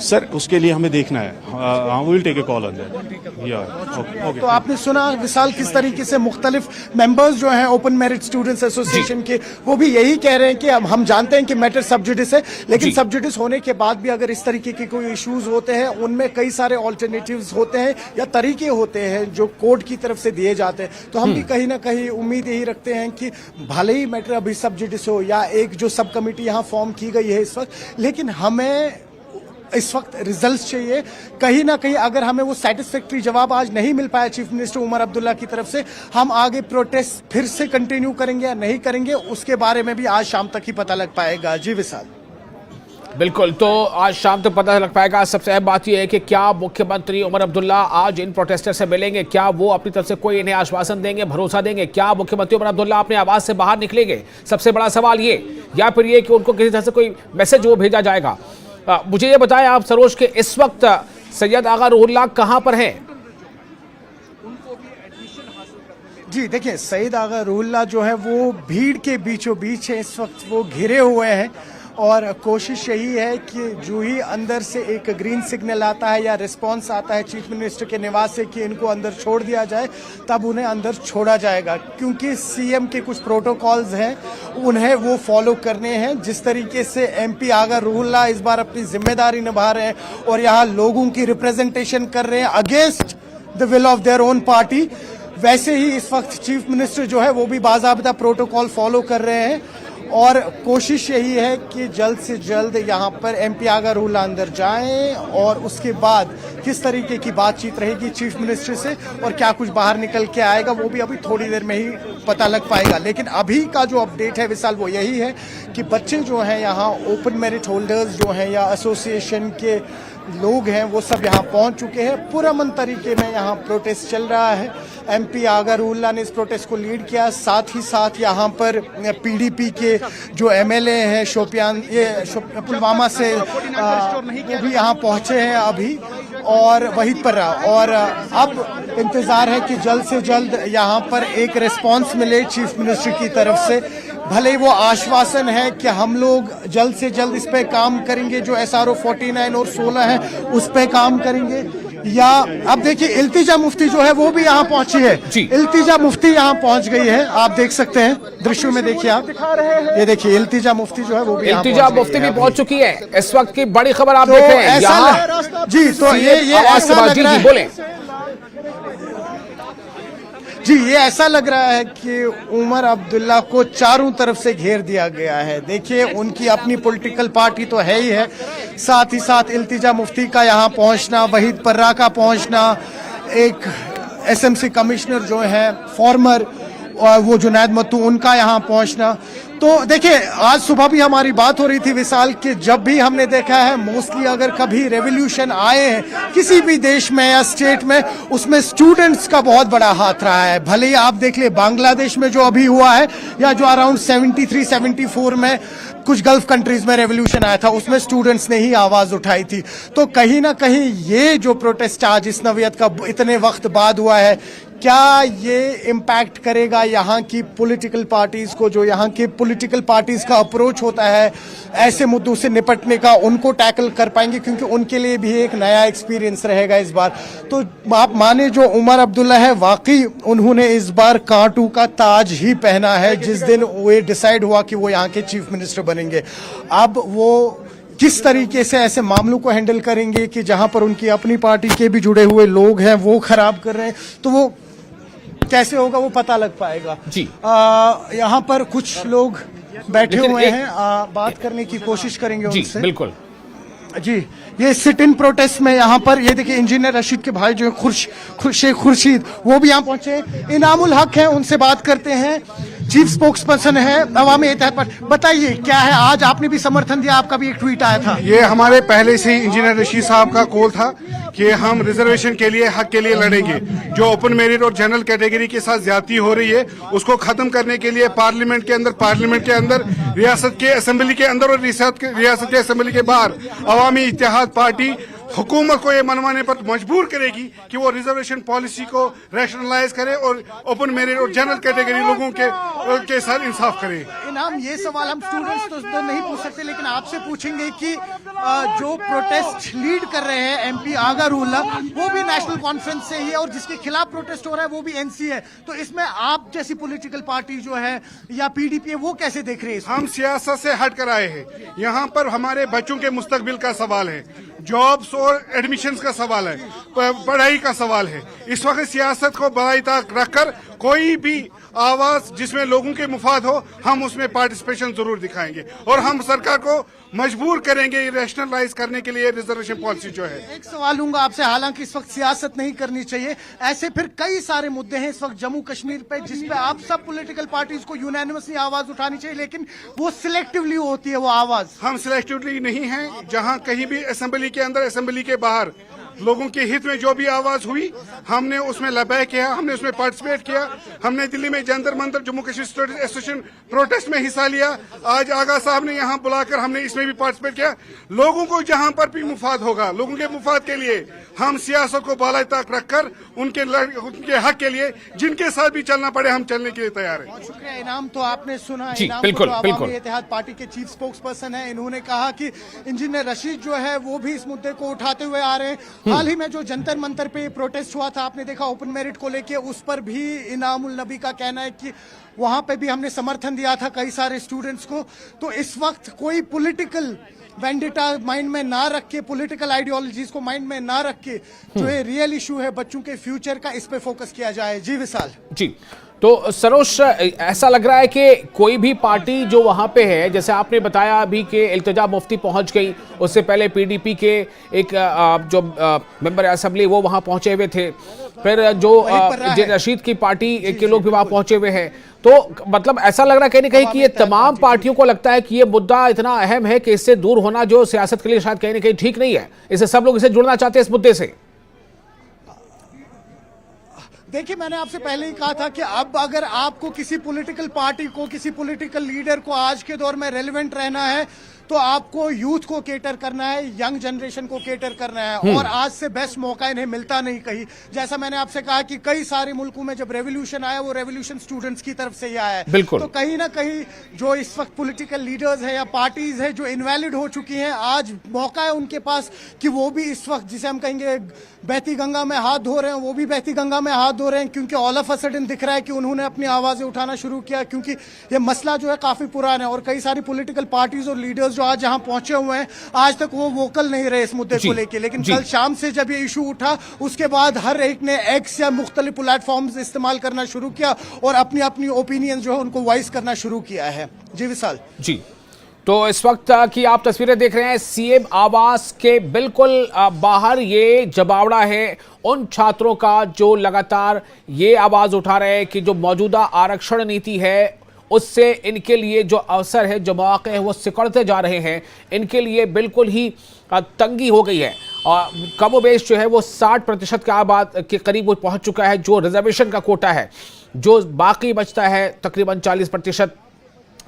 सर उसके लिए हमें देखना है। We will take a call on that. तो आपने सुना विशाल किस तरीके से मुख्तलिफ मेंबर्स जो हैं ओपन मेरिट स्टूडेंट्स एसोसिएशन के, वो भी यही कह रहे हैं कि हम जानते हैं कि मैटर सब जुडिस है, लेकिन सब जुडिस होने के बाद भी अगर इस तरीके के कोई इश्यूज होते हैं, उनमें कई सारे ऑल्टरनेटिव्स होते हैं या तरीके होते हैं जो कोर्ट की तरफ से दिए जाते हैं। तो हम भी कहीं ना कहीं उम्मीद यही रखते हैं कि भले ही मैटर अभी सब जुडिस हो या एक जो सब कमेटी यहाँ फॉर्म की गई है इस वक्त, लेकिन हमें इस वक्त रिजल्ट्स चाहिए। कहीं ना कहीं अगर हमें वो सेटिस्फैक्ट्री जवाब आज नहीं मिल पाया चीफ मिनिस्टर उमर अब्दुल्ला की तरफ से, हम आगे प्रोटेस्ट फिर से कंटिन्यू करेंगे या नहीं करेंगे, उसके बारे में भी आज शाम तक ही पता लग पाएगा। जी विशाल। बिल्कुल, तो आज शाम तक पता लग पाएगा। सबसे अहम बात यह है कि क्या मुख्यमंत्री उमर अब्दुल्ला आज इन प्रोटेस्टर से मिलेंगे, क्या वो अपनी तरफ से कोई इन्हें आश्वासन देंगे, भरोसा देंगे, क्या मुख्यमंत्री उमर अब्दुल्ला अपने आवाज से बाहर निकलेंगे? सबसे बड़ा सवाल ये, या फिर ये कि उनको किसी तरह से कोई मैसेज वो भेजा जाएगा। मुझे ये बताएं आप सरोज के इस वक्त सैयद आगा रूहुल्ला कहां पर हैं? जी देखिए, सैयद आगा रूहुल्ला जो है वो भीड़ के बीचों बीच है, इस वक्त वो घिरे हुए हैं और कोशिश यही है कि जो ही अंदर से एक ग्रीन सिग्नल आता है या रिस्पांस आता है चीफ मिनिस्टर के निवास से कि इनको अंदर छोड़ दिया जाए, तब उन्हें अंदर छोड़ा जाएगा। क्योंकि CM के कुछ प्रोटोकॉल्स हैं, उन्हें वो फॉलो करने हैं। जिस तरीके से MP आगा रूहुल्ला इस बार अपनी जिम्मेदारी निभा रहे हैं और यहाँ लोगों की रिप्रेजेंटेशन कर रहे हैं against the will of their own party, वैसे ही इस वक्त चीफ मिनिस्टर जो है वो भी बाज़ाबिता प्रोटोकॉल फॉलो कर रहे हैं और कोशिश यही है कि जल्द से जल्द यहाँ पर MP आगा रूहुल्ला अंदर जाएं और उसके बाद किस तरीके की बातचीत रहेगी चीफ मिनिस्टर से और क्या कुछ बाहर निकल के आएगा वो भी अभी थोड़ी देर में ही पता लग पाएगा। लेकिन अभी का जो अपडेट है विशाल वो यही है कि बच्चे जो हैं यहाँ ओपन मेरिट होल्डर्स जो हैं या एसोसिएशन के लोग हैं वो सब यहाँ पहुँच चुके हैं। पुरअमन तरीके में यहाँ प्रोटेस्ट चल रहा है। MP आगा रूहुल्ला ने इस प्रोटेस्ट को लीड किया, साथ ही साथ यहाँ पर PDP के जो MLA हैं शोपियान पुलवामा से वो भी यहाँ पहुँचे हैं अभी और वहीं पर रहा। और अब इंतजार है कि जल्द से जल्द यहाँ पर एक रिस्पांस मिले चीफ मिनिस्टर की तरफ से। भले ही वो आश्वासन है कि हम लोग जल्द से जल्द इस पे काम करेंगे, जो SRO 49 और 16 है उस पे काम करेंगे। या अब देखिए इल्तिजा मुफ्ती जो है वो भी यहाँ पहुंची है। इल्तिजा मुफ्ती यहाँ पहुंच गई है, आप देख सकते हैं दृश्यों में। देखिए आप ये देखिए इल्तिजा मुफ्ती जो है वो भी इल्तिजा मुफ्ती भी पहुंच चुकी है। इस वक्त की बड़ी खबर आप देख रहे हैं यहाँ। जी तो ये ऐसा लग रहा है, बोले जी ये ऐसा लग रहा है कि उमर अब्दुल्ला को चारों तरफ से घेर दिया गया है। देखिए उनकी अपनी पॉलिटिकल पार्टी तो है ही है, साथ ही साथ इल्तिजा मुफ्ती का यहाँ पहुँचना, वहीद पर्रा का पहुँचना, एक SMC कमिश्नर जो है फॉर्मर वो जुनैद मत्तू उनका यहाँ पहुँचना। तो देखिए आज सुबह भी हमारी बात हो रही थी विशाल कि जब भी हमने देखा है मोस्टली अगर कभी रेवोल्यूशन आए हैं किसी भी देश में या स्टेट में उसमें स्टूडेंट्स का बहुत बड़ा हाथ रहा है। भले ही आप देख ले बांग्लादेश में जो अभी हुआ है या जो अराउंड 73-74 में कुछ गल्फ कंट्रीज में रेवोल्यूशन आया था उसमें स्टूडेंट्स ने ही आवाज उठाई थी। तो कहीं ना कहीं ये जो प्रोटेस्ट आज इस नवियत का इतने वक्त बाद हुआ है क्या ये इम्पैक्ट करेगा यहाँ की पॉलिटिकल पार्टीज को, जो यहाँ के पॉलिटिकल पार्टीज का अप्रोच होता है ऐसे मुद्दों से निपटने का, उनको टैकल कर पाएंगे क्योंकि उनके लिए भी एक नया एक्सपीरियंस रहेगा इस बार। तो आप माने जो उमर अब्दुल्ला है वाकई उन्होंने इस बार कांटू का ताज ही पहना है जिस दिन वो डिसाइड हुआ कि वो यहाँ के चीफ मिनिस्टर बनेंगे। अब वो किस तरीके से ऐसे मामलों को हैंडल करेंगे कि जहां पर उनकी अपनी पार्टी के भी जुड़े हुए लोग हैं वो खराब कर रहे हैं, तो वो कैसे होगा वो पता लग पाएगा। जी यहाँ पर कुछ लोग बैठे हुए हैं, बात करने की कोशिश करेंगे उनसे। बिल्कुल जी ये सिट इन प्रोटेस्ट में यहाँ पर ये देखिए इंजीनियर रशीद के भाई जो है शेख खुर्शीद वो भी यहाँ पहुंचे। इनामुल हक है, उनसे बात करते हैं, चीफ स्पोक्स पर्सन है अवामी इत्तेहाद पार्टी। बताइए क्या है, आज आपने भी समर्थन दिया, आपका भी एक ट्वीट आया था। ये हमारे पहले से ही इंजीनियर रशीद साहब का कॉल था कि हम रिजर्वेशन के लिए हक के लिए लड़ेंगे। जो ओपन मेरिट और जनरल कैटेगरी के साथ ज्यादती हो रही है उसको खत्म करने के लिए पार्लियामेंट के अंदर रियासत के असेंबली के अंदर और रियासत के असेंबली के बाहर अवामी इत्तेहाद पार्टी हुकूमत को ये मनवाने पर मजबूर करेगी कि वो रिजर्वेशन पॉलिसी को रैशनलाइज करे और ओपन मेरिट और जनरल कैटेगरी लोगों के साथ इंसाफ करे। इनाम ये सवाल हम स्टूडेंट्स तो नहीं पूछ सकते लेकिन आपसे पूछेंगे कि जो प्रोटेस्ट लीड कर रहे हैं MP आगा रूहुल्ला वो भी नेशनल कॉन्फ्रेंस से ही है और जिसके खिलाफ प्रोटेस्ट हो रहा है वो भी NC है, तो इसमें आप जैसी पॉलिटिकल पार्टी जो है या PDP है वो कैसे देख रहे हैं? हम सियासत से हट कर आए हैं, यहाँ पर हमारे बच्चों के मुस्तकबिल का सवाल है, जॉब्स और एडमिशंस का सवाल है, पढ़ाई का सवाल है। इस वक्त सियासत को बड़ाई तक रखकर कोई भी आवाज जिसमें लोगों के मुफाद हो हम उसमें पार्टिसिपेशन जरूर दिखाएंगे और हम सरकार को मजबूर करेंगे रैशनलाइज करने के लिए रिजर्वेशन पॉलिसी जो है। एक सवाल लूंगा आपसे, हालांकि इस वक्त सियासत नहीं करनी चाहिए, ऐसे फिर कई सारे मुद्दे हैं इस वक्त जम्मू कश्मीर पे जिसपे आप सब पॉलिटिकल पार्टीज को यूनानिमसली आवाज उठानी चाहिए लेकिन वो सिलेक्टिवली होती है वो आवाज। हम सिलेक्टिवली नहीं हैं, जहां कहीं भी असेंबली के अंदर असेंबली के बाहर लोगों के हित में जो भी आवाज हुई हमने उसमें लबैक किया, हमने उसमें पार्टिसिपेट किया। हमने दिल्ली में Jantar Mantar Jammu Kashmir student association protest में हिस्सा लिया, आज आगा साहब ने यहाँ बुलाकर हमने इसमें भी पार्टिसिपेट किया। लोगों को जहाँ पर भी मुफाद होगा, लोगों के मुफाद के लिए हम सियासत को बाला तक रखकर उनके हक के लिए जिनके साथ भी चलना पड़े हम चलने के लिए तैयार हैं। शुक्रिया। इनाम तो आपने सुना, इनाम बिल्कुल अवामी इत्तेहाद पार्टी के चीफ स्पोक्स पर्सन है, इन्होंने कहा कि इंजीनियर रशीद जो है वो भी इस मुद्दे को उठाते हुए आ रहे हैं। हाल ही में जो जंतर मंतर पे प्रोटेस्ट हुआ था आपने देखा ओपन मेरिट को लेके, उस पर भी इनामुल नबी का कहना है कि वहां पे भी हमने समर्थन दिया था कई सारे स्टूडेंट्स को। तो इस वक्त कोई पॉलिटिकल वेंडेटा माइंड में ना रख के, पॉलिटिकल आइडियोलॉजीज को माइंड में ना रख के जो ये रियल इशू है बच्चों के फ्यूचर का, इस पे फोकस किया जाए। जी विशाल। जी तो सरोज, ऐसा लग रहा है कि कोई भी पार्टी जो वहां पे है, जैसे आपने बताया अभी कि इल्तिजा मुफ्ती पहुंच गई, उससे पहले पीडीपी के एक जो मेंबर असेंबली वो वहां पहुंचे हुए थे, फिर जो जे रशीद की पार्टी के लोग भी वहां पहुंचे हुए हैं। तो मतलब ऐसा लग रहा है कहीं ना कहीं कि ये तमाम पार्टियों को लगता है कि ये मुद्दा इतना अहम है कि इससे दूर होना जो सियासत के लिए शायद कहीं ना कहीं ठीक नहीं है, इससे सब लोग इसे जुड़ना चाहते हैं इस मुद्दे से। देखिए, मैंने आपसे पहले ही कहा था कि अब अगर आपको किसी पॉलिटिकल पार्टी को, किसी पॉलिटिकल लीडर को आज के दौर में रेलेवेंट रहना है तो आपको यूथ को केटर करना है, यंग जनरेशन को केटर करना है, और आज से बेस्ट मौका इन्हें मिलता नहीं कहीं। जैसा मैंने आपसे कहा कि कई सारे मुल्कों में जब रेवोल्यूशन आया वो रेवोल्यूशन स्टूडेंट्स की तरफ से ही आया है। बिल्कुल। तो कहीं ना कहीं जो इस वक्त पॉलिटिकल लीडर्स है या पार्टीज है जो इनवैलिड हो चुकी हैं, आज मौका है उनके पास कि वो भी इस वक्त जिसे हम कहेंगे बहती गंगा में हाथ धो रहे हैं, वो भी बहती गंगा में हाथ धो रहे हैं, क्योंकि ऑल ऑफ अ सडन दिख रहा है कि उन्होंने अपनी आवाजें उठाना शुरू किया, क्योंकि ये मसला जो है काफी पुराना है और कई सारी पॉलिटिकल पार्टीज और लीडर्स जो आज यहाँ पहुंचे हुए हैं आज तक वो वोकल नहीं रहे इस मुद्दे को लेके। लेकिन कल शाम से जब ये इशू उठा उसके बाद हर एक ने एक्स या मुख्तलिफ प्लेटफॉर्म्स इस्तेमाल करना शुरू किया और अपनी अपनी ओपिनियन जो है उनको वॉइस करना शुरू किया है। जी विशाल जी। तो इस वक्त की आप तस्वीरें देख रहे हैं सीएम आवास के बिल्कुल बाहर, ये जमावड़ा है उन छात्रों का जो लगातार ये आवाज उठा रहे हैं कि जो मौजूदा आरक्षण नीति है उससे इनके लिए जो अवसर है, जो मौके हैं वो सिकुड़ते जा रहे हैं, इनके लिए बिल्कुल ही तंगी हो गई है। और कमोबेश जो है वो 60% के आबाद के करीब वो पहुंच चुका है। जो रिजर्वेशन का कोटा है, जो बाकी बचता है तकरीबन 40%,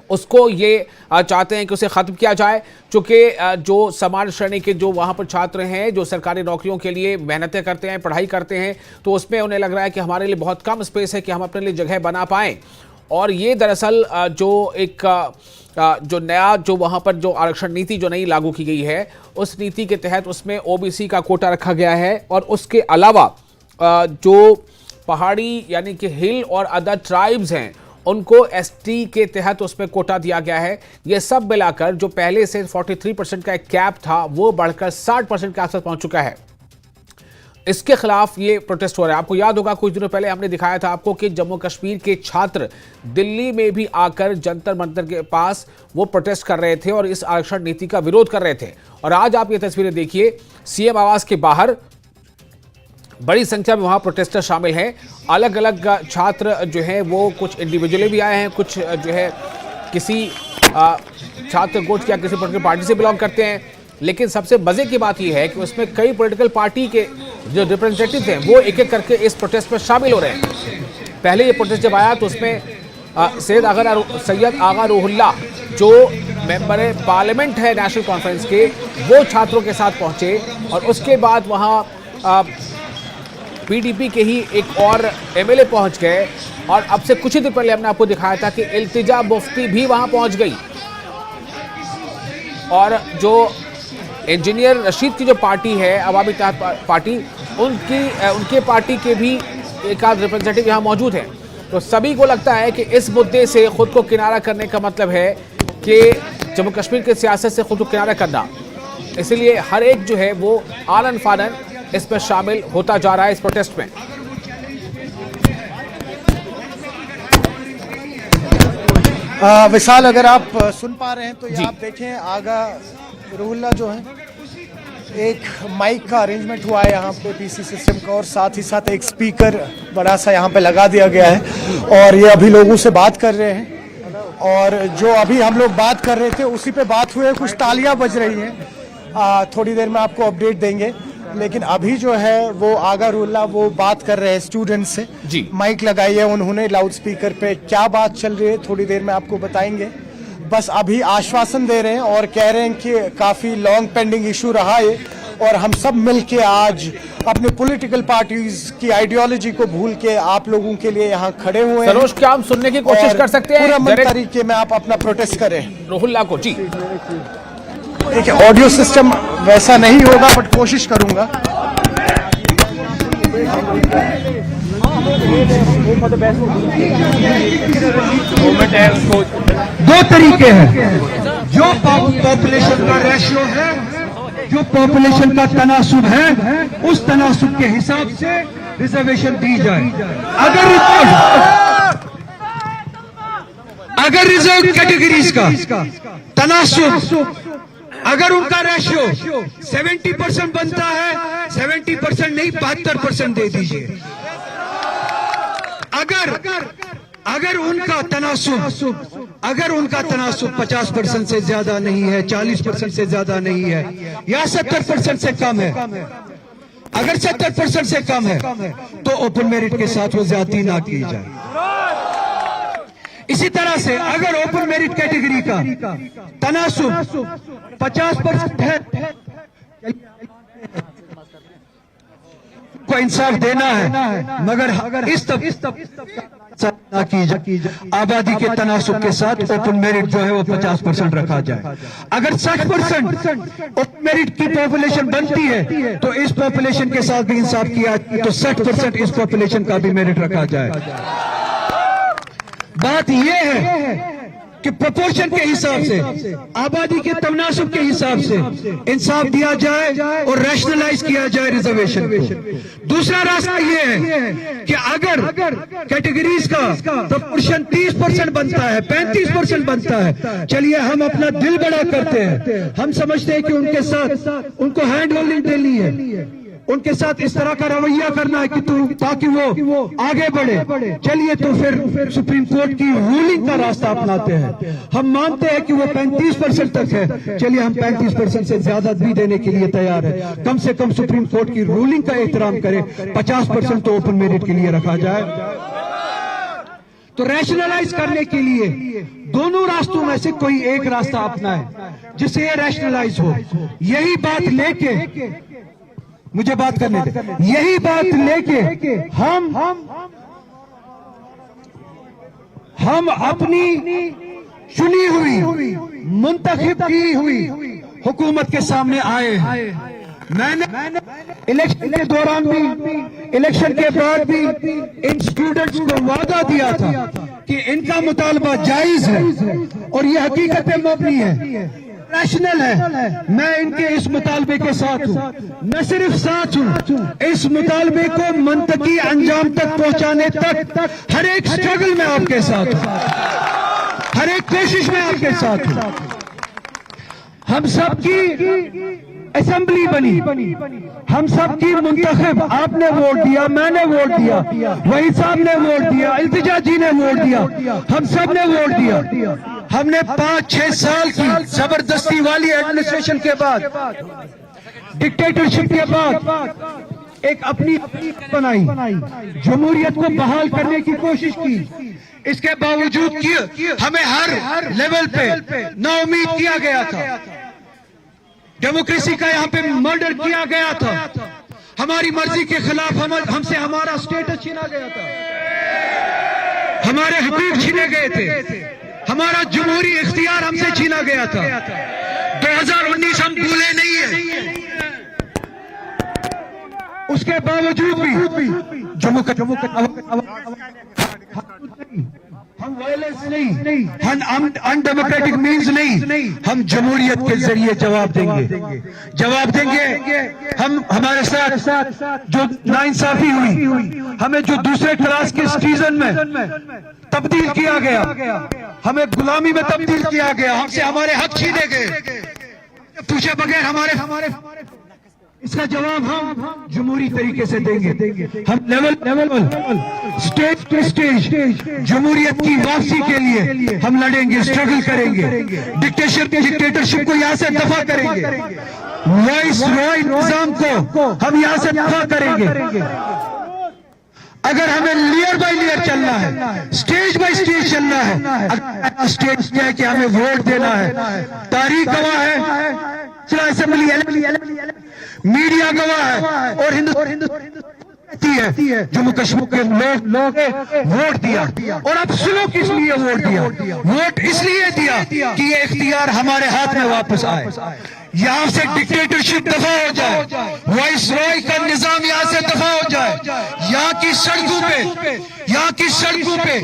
उसको ये चाहते हैं कि उसे ख़त्म किया जाए, चूँकि जो समाज श्रेणी के जो वहाँ पर छात्र हैं जो सरकारी नौकरियों के लिए मेहनतें करते हैं, पढ़ाई करते हैं, तो उसमें उन्हें लग रहा है कि हमारे लिए बहुत कम स्पेस है कि हम अपने लिए जगह बना पाएँ। और ये दरअसल जो एक जो नया जो वहाँ पर जो आरक्षण नीति जो नई लागू की गई है उस नीति के तहत उसमें ओबीसी का कोटा रखा गया है, और उसके अलावा जो पहाड़ी यानी कि हिल और अदर ट्राइब्स हैं उनको एसटी के तहत उसमें कोटा दिया गया है। ये सब मिलाकर जो पहले से 43% का एक कैप था वो बढ़कर 60% के आसपास पहुंच चुका है। इसके खिलाफ ये प्रोटेस्ट हो रहा है। आपको याद होगा कुछ दिनों पहले हमने दिखाया था आपको कि जम्मू कश्मीर के छात्र दिल्ली में भी आकर जंतर मंतर के पास वो प्रोटेस्ट कर रहे थे और इस आरक्षण नीति का विरोध कर रहे थे। और आज आप ये तस्वीरें देखिए, सीएम आवास के बाहर बड़ी संख्या में वहां प्रोटेस्टर शामिल हैं। अलग अलग छात्र जो है वो कुछ इंडिविजुअली भी आए हैं, कुछ जो है किसी छात्र गुट या किसी पॉलिटिकल पार्टी से बिलोंग करते हैं। लेकिन सबसे मजे की बात यह है कि उसमें कई पॉलिटिकल पार्टी के जो रिप्रेजेंटेटिव हैं वो एक एक करके इस प्रोटेस्ट में शामिल हो रहे हैं। पहले ये प्रोटेस्ट जब आया तो उसमें सैयद आगा रूहुल्ला जो मेंबर पार्लियामेंट है नेशनल कॉन्फ्रेंस के, वो छात्रों के साथ पहुंचे, और उसके बाद वहाँ पीडीपी के ही एक और एमएलए पहुंच गए। और अब से कुछ ही दिन पहले हमने आपको दिखाया था कि इल्तिजा मुफ्ती भी वहां पहुंच गई, और जो इंजीनियर रशीद की जो पार्टी है अवामी इत्तेहाद पार्टी, उनके पार्टी के भी एक आध रिप्रेजेंटेटिव यहाँ मौजूद हैं। तो सभी को लगता है कि इस मुद्दे से खुद को किनारा करने का मतलब है कि जम्मू कश्मीर की सियासत से खुद को किनारा करना, इसलिए हर एक जो है वो आनन फानन इस पर शामिल होता जा रहा है इस प्रोटेस्ट में। विशाल, अगर आप सुन पा रहे हैं तो ये आप देखें आगा रूहुल्ला जो है एक माइक का अरेंजमेंट हुआ है यहाँ पे पीसी सिस्टम का, और साथ ही साथ एक स्पीकर बड़ा सा यहाँ पे लगा दिया गया है और ये अभी लोगों से बात कर रहे हैं। और जो अभी हम लोग बात कर रहे थे उसी पे बात हुए, कुछ तालियां बज रही हैं, थोड़ी देर में आपको अपडेट देंगे। लेकिन अभी जो है वो आगा रूहुल्ला वो बात कर रहे हैं स्टूडेंट से, माइक लगाई है उन्होंने लाउड स्पीकर पे, क्या बात चल रही है थोड़ी देर में आपको बताएंगे। बस अभी आश्वासन दे रहे हैं और कह रहे हैं कि काफी लॉन्ग पेंडिंग इशू रहा है और हम सब मिलके आज अपने पॉलिटिकल पार्टीज की आइडियोलॉजी को भूल के आप लोगों के लिए यहाँ खड़े हुए हैं। सरोज, क्या हम सुनने की कोशिश कर सकते हैं पूरा तरीके में आप अपना प्रोटेस्ट करें रूहुल्ला को? जी देखिए, ऑडियो सिस्टम वैसा नहीं होगा बट कोशिश करूंगा। दो तरीके हैं, जो पॉपुलेशन का रेशियो है, जो पॉपुलेशन का तनासुब है, उस तनासुब के हिसाब से रिजर्वेशन दी जाए। अगर अगर रिजर्व कैटेगरीज का तनासुब, अगर उनका रेशियो 70% बनता है, 70% नहीं 72% दे दीजिए। अगर उनका तनासुब 50% से ज्यादा नहीं है, 40% से ज्यादा नहीं है, या 70% से कम है, अगर 70% से कम है तो ओपन मेरिट के साथ वो ज्यादती ना की जाए। इसी तरह से अगर ओपन मेरिट कैटेगरी का तनासुब 50% है, को इंसाफ देना है, मगर इस ना की जाए, आबादी के तनासुब के साथ ओपन मेरिट जो है वो 50% रखा जाए। अगर 60% ओपन मेरिट की पॉपुलेशन बनती है तो इस पॉपुलेशन के साथ भी इंसाफ किया तो 60% इस पॉपुलेशन का भी मेरिट रखा जाए। बात यह है कि प्रोपोर्शन के हिसाब से, आबादी के तनासुब के हिसाब से इंसाफ दिया जाए और रैशनलाइज किया जाए रिजर्वेशन को। दूसरा रास्ता यह है कि अगर कैटेगरीज का प्रोपोर्शन 30% बनता है, 35% बनता है, चलिए हम अपना दिल बड़ा करते हैं, हम समझते हैं कि उनके साथ उनको हैंड होल्डिंग देनी है, उनके साथ इस तरह का रवैया करना है कि ताकि वो आगे बढ़े। चलिए तो फिर सुप्रीम कोर्ट की रूलिंग का रास्ता अपनाते हैं। हम मानते हैं कि वो 35% तक है, चलिए हम 35% से ज्यादा भी देने के लिए तैयार है। कम से कम सुप्रीम कोर्ट की रूलिंग का एहतराम करें, 50% तो ओपन मेरिट के लिए रखा जाए। तो रैशनलाइज करने के लिए दोनों रास्तों में से कोई एक रास्ता अपनाए जिससे ये रैशनलाइज हो। यही बात लेके, मुझे बात करने दे, यही बात लेके हम अपनी चुनी हुई, मुंतखब की हुई हुकूमत के सामने आए हैं। मैंने इलेक्शन के दौरान भी, इलेक्शन के बाद भी इन स्टूडेंट्स को वादा दिया था कि इनका मुतालबा जायज है और ये हकीकत पे मबनी है, रैशनल है। मैं इनके इस मुतालबे के साथ हूँ, न सिर्फ साथ हूँ, इस मुतालबे को मंतकी अंजाम तक पहुंचाने तक हर एक स्ट्रगल में आपके साथ हूँ, हर एक कोशिश में आपके साथ हूँ। हम सबकी असेंबली बनी, हम सबकी मुंतखब, आपने वोट दिया, मैंने वोट दिया, वही साहब ने वोट दिया, इल्तिजा जी ने वोट दिया, हम सब ने वोट दिया। हमने 5-6 साल की जबरदस्ती वाली एडमिनिस्ट्रेशन के बाद, डिक्टेटरशिप के बाद एक अपनी बनाई, जमहूरियत को बहाल करने की कोशिश की। इसके बावजूद हमें हर लेवल पे नाउमीद किया गया था, डेमोक्रेसी का यहाँ पे मर्डर किया गया था, हमारी मर्जी के खिलाफ हमसे हमारा स्टेटस छीना गया था, हमारे हुकूक छीने गए थे, हमारा जमहूरी इख्तियार हमसे छीना गया था। 2019 हम भूले नहीं है। उसके बावजूद भी जम्मू हम वायलेंस नहीं, हम अनडेमोक्रेटिक मीन्स नहीं, हम जमहूरियत के जरिए जवाब देंगे। हम हमारे साथ जो नाइंसाफी हुई, हमें जो दूसरे क्लास के सिटीजन में तब्दील किया गया, हमें गुलामी में तब्दील किया गया, हमसे हमारे हक छीने गए, पूछे बगैर हमारे इसका जवाब हम जमहूरी तरीके से देंगे। हम लेवल स्टेज टू स्टेज जमहूरियत की वापसी के लिए हम लड़ेंगे, स्ट्रगल करेंगे, डिक्टेटरशिप को यहाँ से दफा करेंगे, वाइस रॉय निजाम को हम यहाँ से दफा करेंगे। अगर हमें लेयर बाय लेयर चलना है, स्टेज बाय स्टेज चलना है, स्टेज है कि हमें वोट देना है, तारीख गवाह है, असेंबली मीडिया गवाह है और हिंदुस्तान है, जम्मू कश्मीर के लोग वोट दिया। और अब सुनो किस लिए वोट दिया? वोट इसलिए दिया कि ये इख्तियार हमारे हाथ में वापस आए, यहाँ से डिक्टेटरशिप दफा हो जाए, वाइस रॉय का निजाम यहाँ से दफा हो जाए, यहाँ की की सड़कों पे, यहाँ की सड़कों पे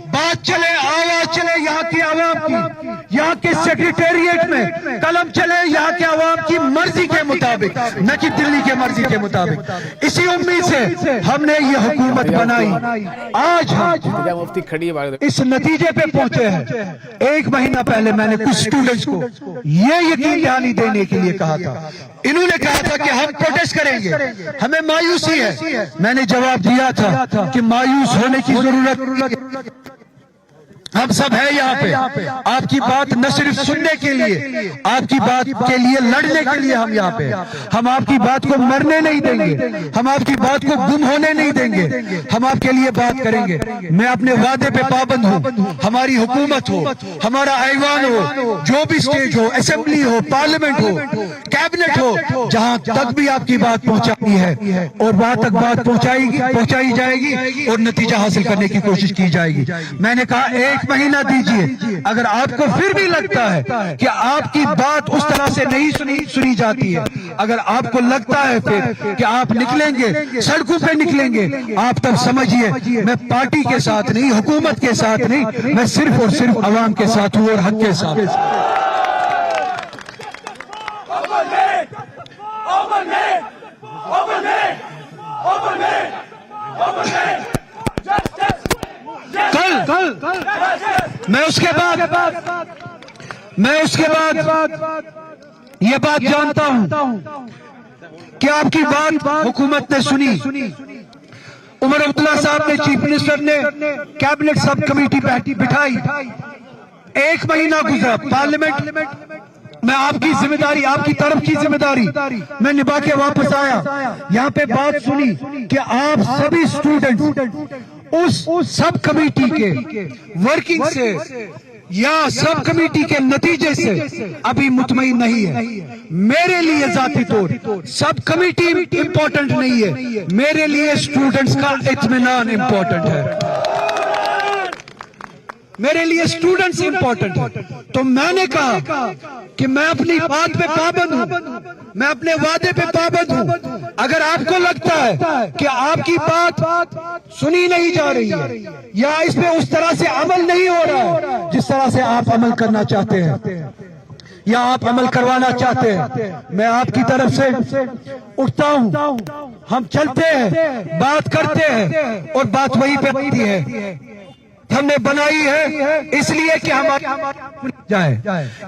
बात चले, आवाज चले यहाँ की आवाम की, यहाँ के सेक्रेटेरिएट में कलम चले यहाँ के आवाम की मर्जी के मुताबिक, न कि दिल्ली के मर्जी के मुताबिक। इसी उम्मीद से हमने ये हुकूमत बनाई। आज हम मुफ्ती खड़ी है इस नतीजे पे पहुंचे हैं। 1 महीना पहले मैंने कुछ स्टूडेंट्स को ये यकीन दहानी देने के लिए कहा था, इन्होंने कहा था कि हम प्रोटेस्ट करेंगे, हमें मायूसी है। मैंने जवाब दिया था कि मायूस होने की जरूरत, हम सब है यहाँ पे आपकी बात न सिर्फ सुनने के लिए, आपकी बात के लिए लड़ने के लिए हम यहाँ पे। हम आपकी बात को मरने नहीं देंगे, हम आपकी बात को गुम होने नहीं देंगे, हम आपके लिए बात करेंगे। मैं अपने वादे पे पाबंद हूँ। हमारी हुकूमत हो, हमारा ऐवान हो, जो भी स्टेज हो, असेंबली हो, पार्लियामेंट हो, कैबिनेट हो, जहाँ तक भी आपकी बात पहुँचानी है और वहां तक बात पहुँचाई जाएगी और नतीजा हासिल करने की कोशिश की जाएगी। मैंने कहा 1 महीना दीजिए। अगर आपको फिर भी लगता है कि आपकी बात उस तरह से नहीं सुनी जाती है, अगर आपको लगता है फिर कि आप निकलेंगे, सड़कों पे निकलेंगे, आप तब समझिए मैं पार्टी के साथ नहीं, हुकूमत के साथ नहीं, मैं सिर्फ और सिर्फ अवाम के साथ हूँ और हक के साथ। कल मैं उसके बाद ये बात जानता हूं कि आपकी बात हुकूमत ने सुनी। उमर अब्दुल्ला साहब ने, चीफ मिनिस्टर ने कैबिनेट सब कमेटी बिठाई। 1 महीना गुजरा, पार्लियामेंट मैं आपकी जिम्मेदारी, आपकी तरफ की जिम्मेदारी मैं निभा के वापस आया। यहाँ पे बात सुनी कि आप सभी स्टूडेंट उस सब कमेटी के वर्किंग से या सब कमेटी के नतीजे से अभी मुतमईन नहीं है। मेरे लिए जाती तौर सब कमेटी इंपॉर्टेंट नहीं है, मेरे लिए स्टूडेंट्स का इत्मीनान इंपॉर्टेंट है, मेरे लिए स्टूडेंट्स इंपॉर्टेंट है। तो मैंने कहा कि मैं अपनी बात पे पाबंद हूं, मैं अपने वादे पे पाबंद हूं। अगर आपको लगता है कि आपकी बात सुनी नहीं जा रही है या इस पे उस तरह से अमल नहीं हो रहा है जिस तरह से आप अमल करना चाहते हैं या आप अमल करवाना चाहते हैं, मैं आपकी तरफ से उठता हूं। हम चलते हैं, बात करते हैं और बात वहीं पे बनती है। हमने बनाई है इसलिए कि हमारी जाए,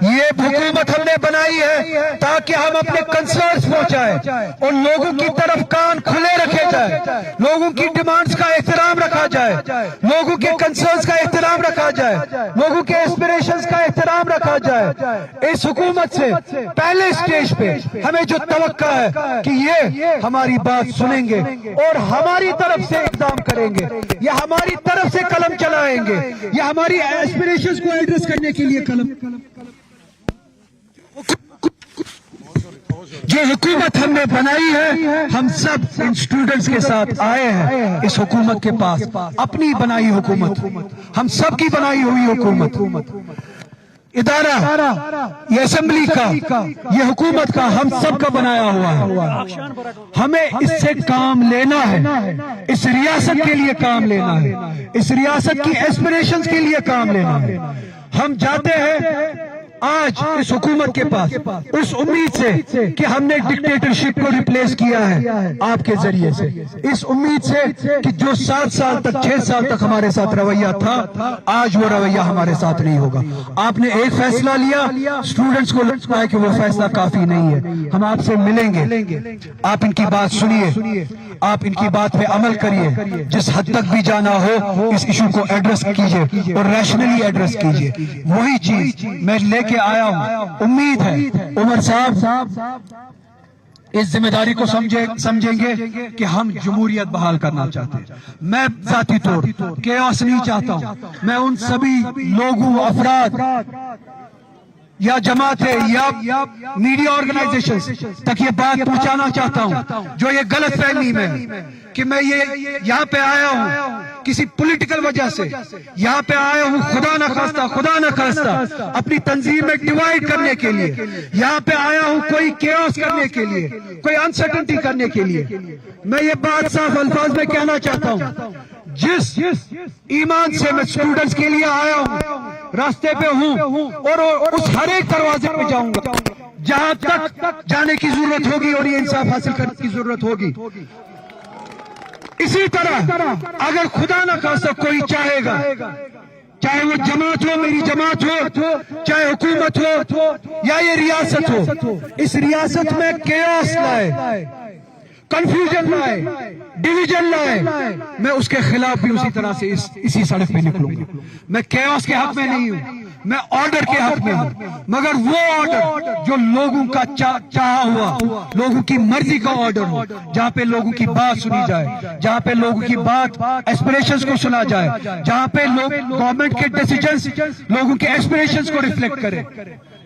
ये हुकूमत हमने बनाई है ताकि हम अपने कंसर्न्स पहुंचाएं और लोगों की तरफ कान खुले रखे जाए, लोगों की डिमांड्स का एहतराम रखा जाए, लोगों के कंसर्न्स का एहतराम रखा जाए, लोगों के एस्पिरेशंस का एहतराम रखा जाए। इस हुकूमत से पहले स्टेज पे हमें जो तवक्का है कि ये हमारी बात सुनेंगे और हमारी तरफ से इक़दाम करेंगे या हमारी तरफ से कलम चलाएंगे या हमारी एस्पिरेशंस को एड्रेस करने के लिए कलम। जो हुकूमत हमने बनाई है, हम सब इन स्टूडेंट्स के साथ आए हैं इस हुकूमत के पास, अपनी बनाई हुकूमत, हम सब की बनाई हुई हुकूमत, इदारा, ये असेंबली का, ये हुकूमत का, हम सब का बनाया हुआ है। हमें इससे काम लेना है, इस रियासत के लिए काम लेना है, इस रियासत की एस्पिरेशंस के लिए काम लेना है। हम जाते हैं आज इस हुकूमत के पास उस उम्मीद से कि हमने डिक्टेटरशिप को रिप्लेस किया है आपके जरिए से, इस उम्मीद से कि जो 7 साल तक 6 साल तक हमारे साथ रवैया था, आज वो रवैया हमारे साथ नहीं होगा। आपने एक फैसला लिया, स्टूडेंट्स को लगता है कि वो फैसला काफी नहीं है। हम आपसे मिलेंगे, आप इनकी बात सुनिए, आप इनकी बात पे अमल करिए, जिस हद तक भी जाना हो इस इशू को एड्रेस कीजिए और रैशनली एड्रेस कीजिए। वही चीज मैं लेके आया हूं। उम्मीद है उमर साहब इस जिम्मेदारी को समझेंगे कि हम जमहूरियत बहाल करना चाहते हैं। मैं जाती तौर केओस नहीं चाहता हूं। मैं उन सभी लोगों, अफराद या जमात है या मीडिया ऑर्गेनाइजेशन तक ये बात पहुंचाना चाहता हूं, जो ये गलत फहमी में कि मैं ये यहाँ पे आया हूं किसी पॉलिटिकल वजह से, यहाँ पे आया हूं खुदा न खास्ता अपनी तंजीम में डिवाइड करने के लिए, यहाँ पे आया हूं कोई केओस करने के लिए, कोई अनसर्टेनिटी करने के लिए। मैं ये बात साफ अल्फाज में कहना चाहता हूं, जिस ईमान से मैं स्टूडेंट्स के लिए आया हूं, रास्ते पे हूं और उस हर एक दरवाजे पे जाऊंगा जहां तक जाने की जरूरत होगी और ये इंसाफ हासिल करने की जरूरत होगी। इसी तरह अगर खुदा न खास्ता कोई चाहेगा, चाहे वो जमात हो, मेरी जमात हो, चाहे हुकूमत हो या ये रियासत हो, इस रियासत में केओस लाए, कंफ्यूजन लाए, डिवीजन लाए, मैं उसके खिलाफ भी उसी तरह से इसी सड़क पे निकलूंगा। मैं केओस के हक में नहीं हूं, मैं ऑर्डर के हक में हूं, मगर वो ऑर्डर जो लोगों का चाहा हुआ, लोगों की मर्जी का ऑर्डर हो, जहां पे लोगों की बात सुनी जाए, जहां पे लोगों की बात एस्पिरेशंस को सुना जाए, जहां पे लोग गवर्नमेंट के डिसीजंस लोगों के एस्पिरेशंस को रिफ्लेक्ट करे,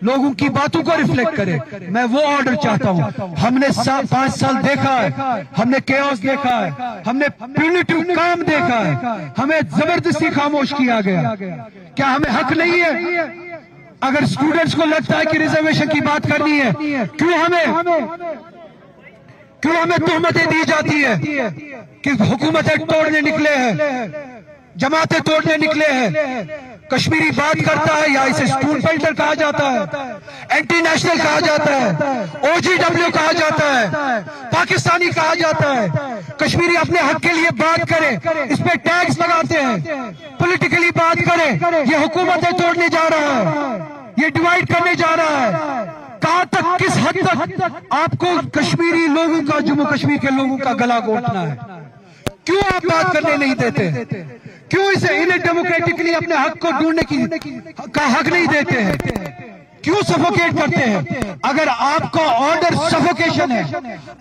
लोगों की बातों को रिफ्लेक्ट करे, मैं वो ऑर्डर चाहता हूं। हमने 5 साल देखा है, हमने केओस देखा है, हमने प्यूनिटिव काम देखा है, हमें जबरदस्ती खामोश किया गया। क्या हमें हक नहीं है? अगर स्टूडेंट्स को लगता है कि रिजर्वेशन की बात करनी है, क्यों हमें तोहमतें दी जाती है कि हुकूमतें तोड़ने निकले हैं, जमातें तोड़ने निकले हैं? कश्मीरी बात करता है या इसे स्टूल पेल्टर कहा जाता है, एंटी नेशनल कहा जाता है, OGW कहा जाता है, पाकिस्तानी कहा जाता है। कश्मीरी अपने हक के लिए बात करे, इस पे टैक्स लगाते हैं, पॉलिटिकली बात करे, ये हुकूमतें तोड़ने जा रहा है, ये डिवाइड करने जा रहा है। कहां तक, किस हद तक आपको कश्मीरी लोगों का, जम्मू कश्मीर के लोगों का गला घोटना है? क्यों आप बात करने नहीं देते? क्यों इन्हें डेमोक्रेटिकली अपने हक को ढूंढने का हक नहीं देते हैं? क्यों सफोकेट करते हैं? अगर आपका ऑर्डर सफोकेशन है,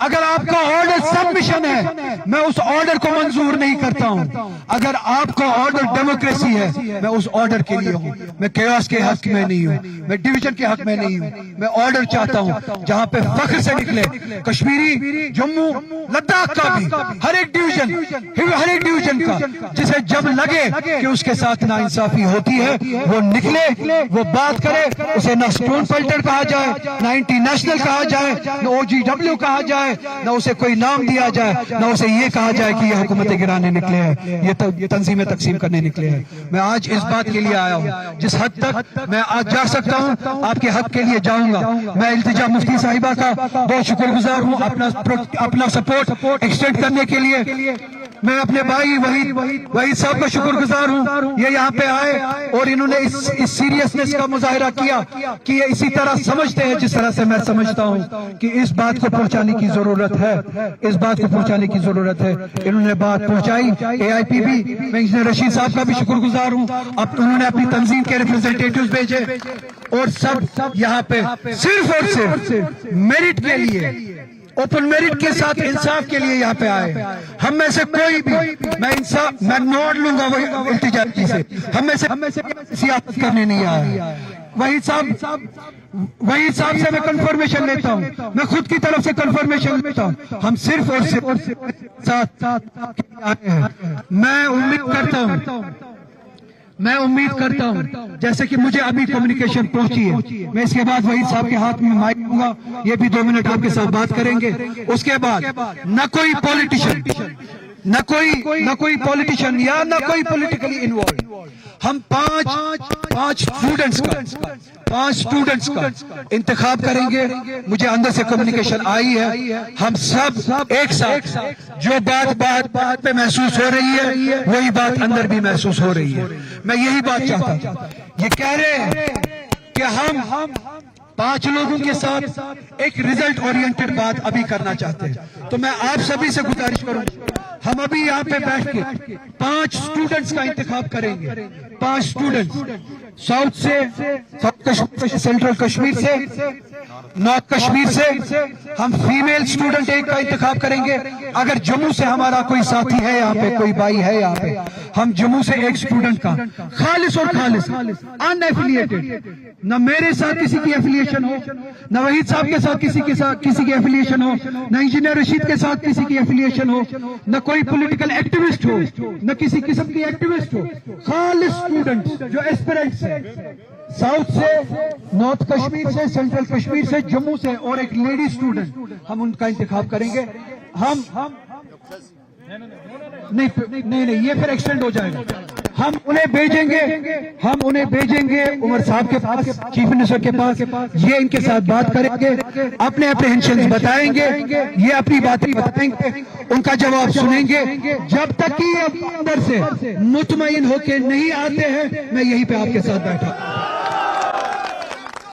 अगर आपका ऑर्डर सबमिशन है, मैं उस ऑर्डर को मंजूर नहीं करता हूं। अगर आपका ऑर्डर डेमोक्रेसी है, मैं उस ऑर्डर के लिए हूं। मैं केओस के हक में नहीं हूं, मैं डिवीजन के हक में नहीं हूं। मैं ऑर्डर चाहता हूं जहां पे फख्र से निकले कश्मीरी, जम्मू, लद्दाख का भी हर एक डिवीजन का, जिसे जब लगे कि उसके साथ नाइंसाफी होती है, वो निकले, वो बात करे, उसे ना स्टोन पेल्टर कहा जाए, ना इंटरनेशनल कहा जाए, ना OGW कहा जाए, ना उसे कोई नाम दिया जाए, ना उसे ये कहा जाए कि ये हुकूमतें गिराने निकले हैं, ये तंजीमें तकसीम करने निकले हैं। मैं आज इस बात के लिए आया हूं, जिस हद तक मैं आज जा सकता हूं आपके हक के लिए जाऊंगा। मैं इल्तिजा मुफ्ती साहिबा का बहुत शुक्रगुजार हूं अपना सपोर्ट एक्सटेंड करने के लिए। मैं अपने भाई वहीद साहब का शुक्रगुजार हूं, ये यहाँ पे आए और इन्होंने इस सीरियसनेस का मुजाहिरा किया कि ये इसी तरह समझते हैं जिस तरह से मैं समझता हूं कि इस बात को पहुंचाने की जरूरत है, इस बात को पहुंचाने की जरूरत है। इन्होंने बात पहुंचाई। AIPB, मैं इंजीनियर रशीद साहब का भी शुक्रगुजार हूं, अब उन्होंने अपनी तंजीम के रिप्रेजेंटेटिव्स भेजे और सब यहाँ पे सिर्फ और सिर्फ मेरिट के लिए, ओपन मेरिट के साथ इंसाफ के लिए यहाँ पे आए। हम में से कोई भी, मैं नोट लूंगा वही इल्तिजा जी से, हम में से सियासत करने नहीं आया। वही साहब से मैं कंफर्मेशन लेता हूँ, मैं खुद की तरफ से कंफर्मेशन लेता हूँ। हम सिर्फ और सिर्फ साथ आए हैं। मैं उम्मीद करता हूं जैसे कि मुझे अभी कम्युनिकेशन पहुंची है, मैं इसके बाद वहीद साहब के हाथ में माइक दूंगा, ये भी 2 मिनट आपके साथ बात करेंगे। उसके बाद न कोई पॉलिटिशियन या न कोई पॉलिटिकली इन्वॉल्व, हम पांच स्टूडेंट्स का इंतखाब करेंगे। मुझे अंदर से कम्युनिकेशन आई है, हम सब एक साथ जो बात पे महसूस हो रही है वही बात अंदर भी महसूस हो रही है। मैं यही बात चाहता हूं। ये कह रहे हैं कि हम 5 लोगों के साथ एक रिजल्ट ओरिएंटेड बात अभी करना चाहते हैं, तो मैं आप सभी से गुजारिश करूंगा, हम अभी यहाँ पे बैठ के 5 स्टूडेंट्स का इंतखाब करेंगे। 5 स्टूडेंट्स साउथ से, सेंट्रल कश्मीर से, नॉर्थ कश्मीर से हम फीमेल स्टूडेंट एक का इंतखाब करेंगे। अगर जम्मू से हमारा कोई साथी है यहाँ पे, कोई भाई है यहाँ पे, हम जम्मू से एक स्टूडेंट का खालिस और खालिस अनएफिलिएटेड, न मेरे साथ किसी की एफिलिएशन हो, न वहीद साहब के साथ किसी की एफिलिएशन हो, न इंजीनियर रशीद के साथ किसी की एफिलिएशन हो, न कोई पॉलिटिकल एक्टिविस्ट हो, न किसी किस्म की एक्टिविस्ट हो, खालिस स्टूडेंट जो एस्पिरेंट्स है साउथ से, नॉर्थ कश्मीर से, सेंट्रल कश्मीर से, जम्मू से और एक लेडी स्टूडेंट, हम उनका इंतखाब करेंगे। हम नहीं, ये फिर एक्सटेंड हो जाएगा। हम उन्हें भेजेंगे उमर साहब के पास, चीफ मिनिस्टर के पास, ये इनके साथ बात करेंगे, अपने अप्रीहेंशंस बताएंगे, ये अपनी बातें बताएंगे, उनका जवाब सुनेंगे। जब तक कि अंदर से मुतमईन होके नहीं आते हैं, मैं यहीं पे आपके साथ बैठा।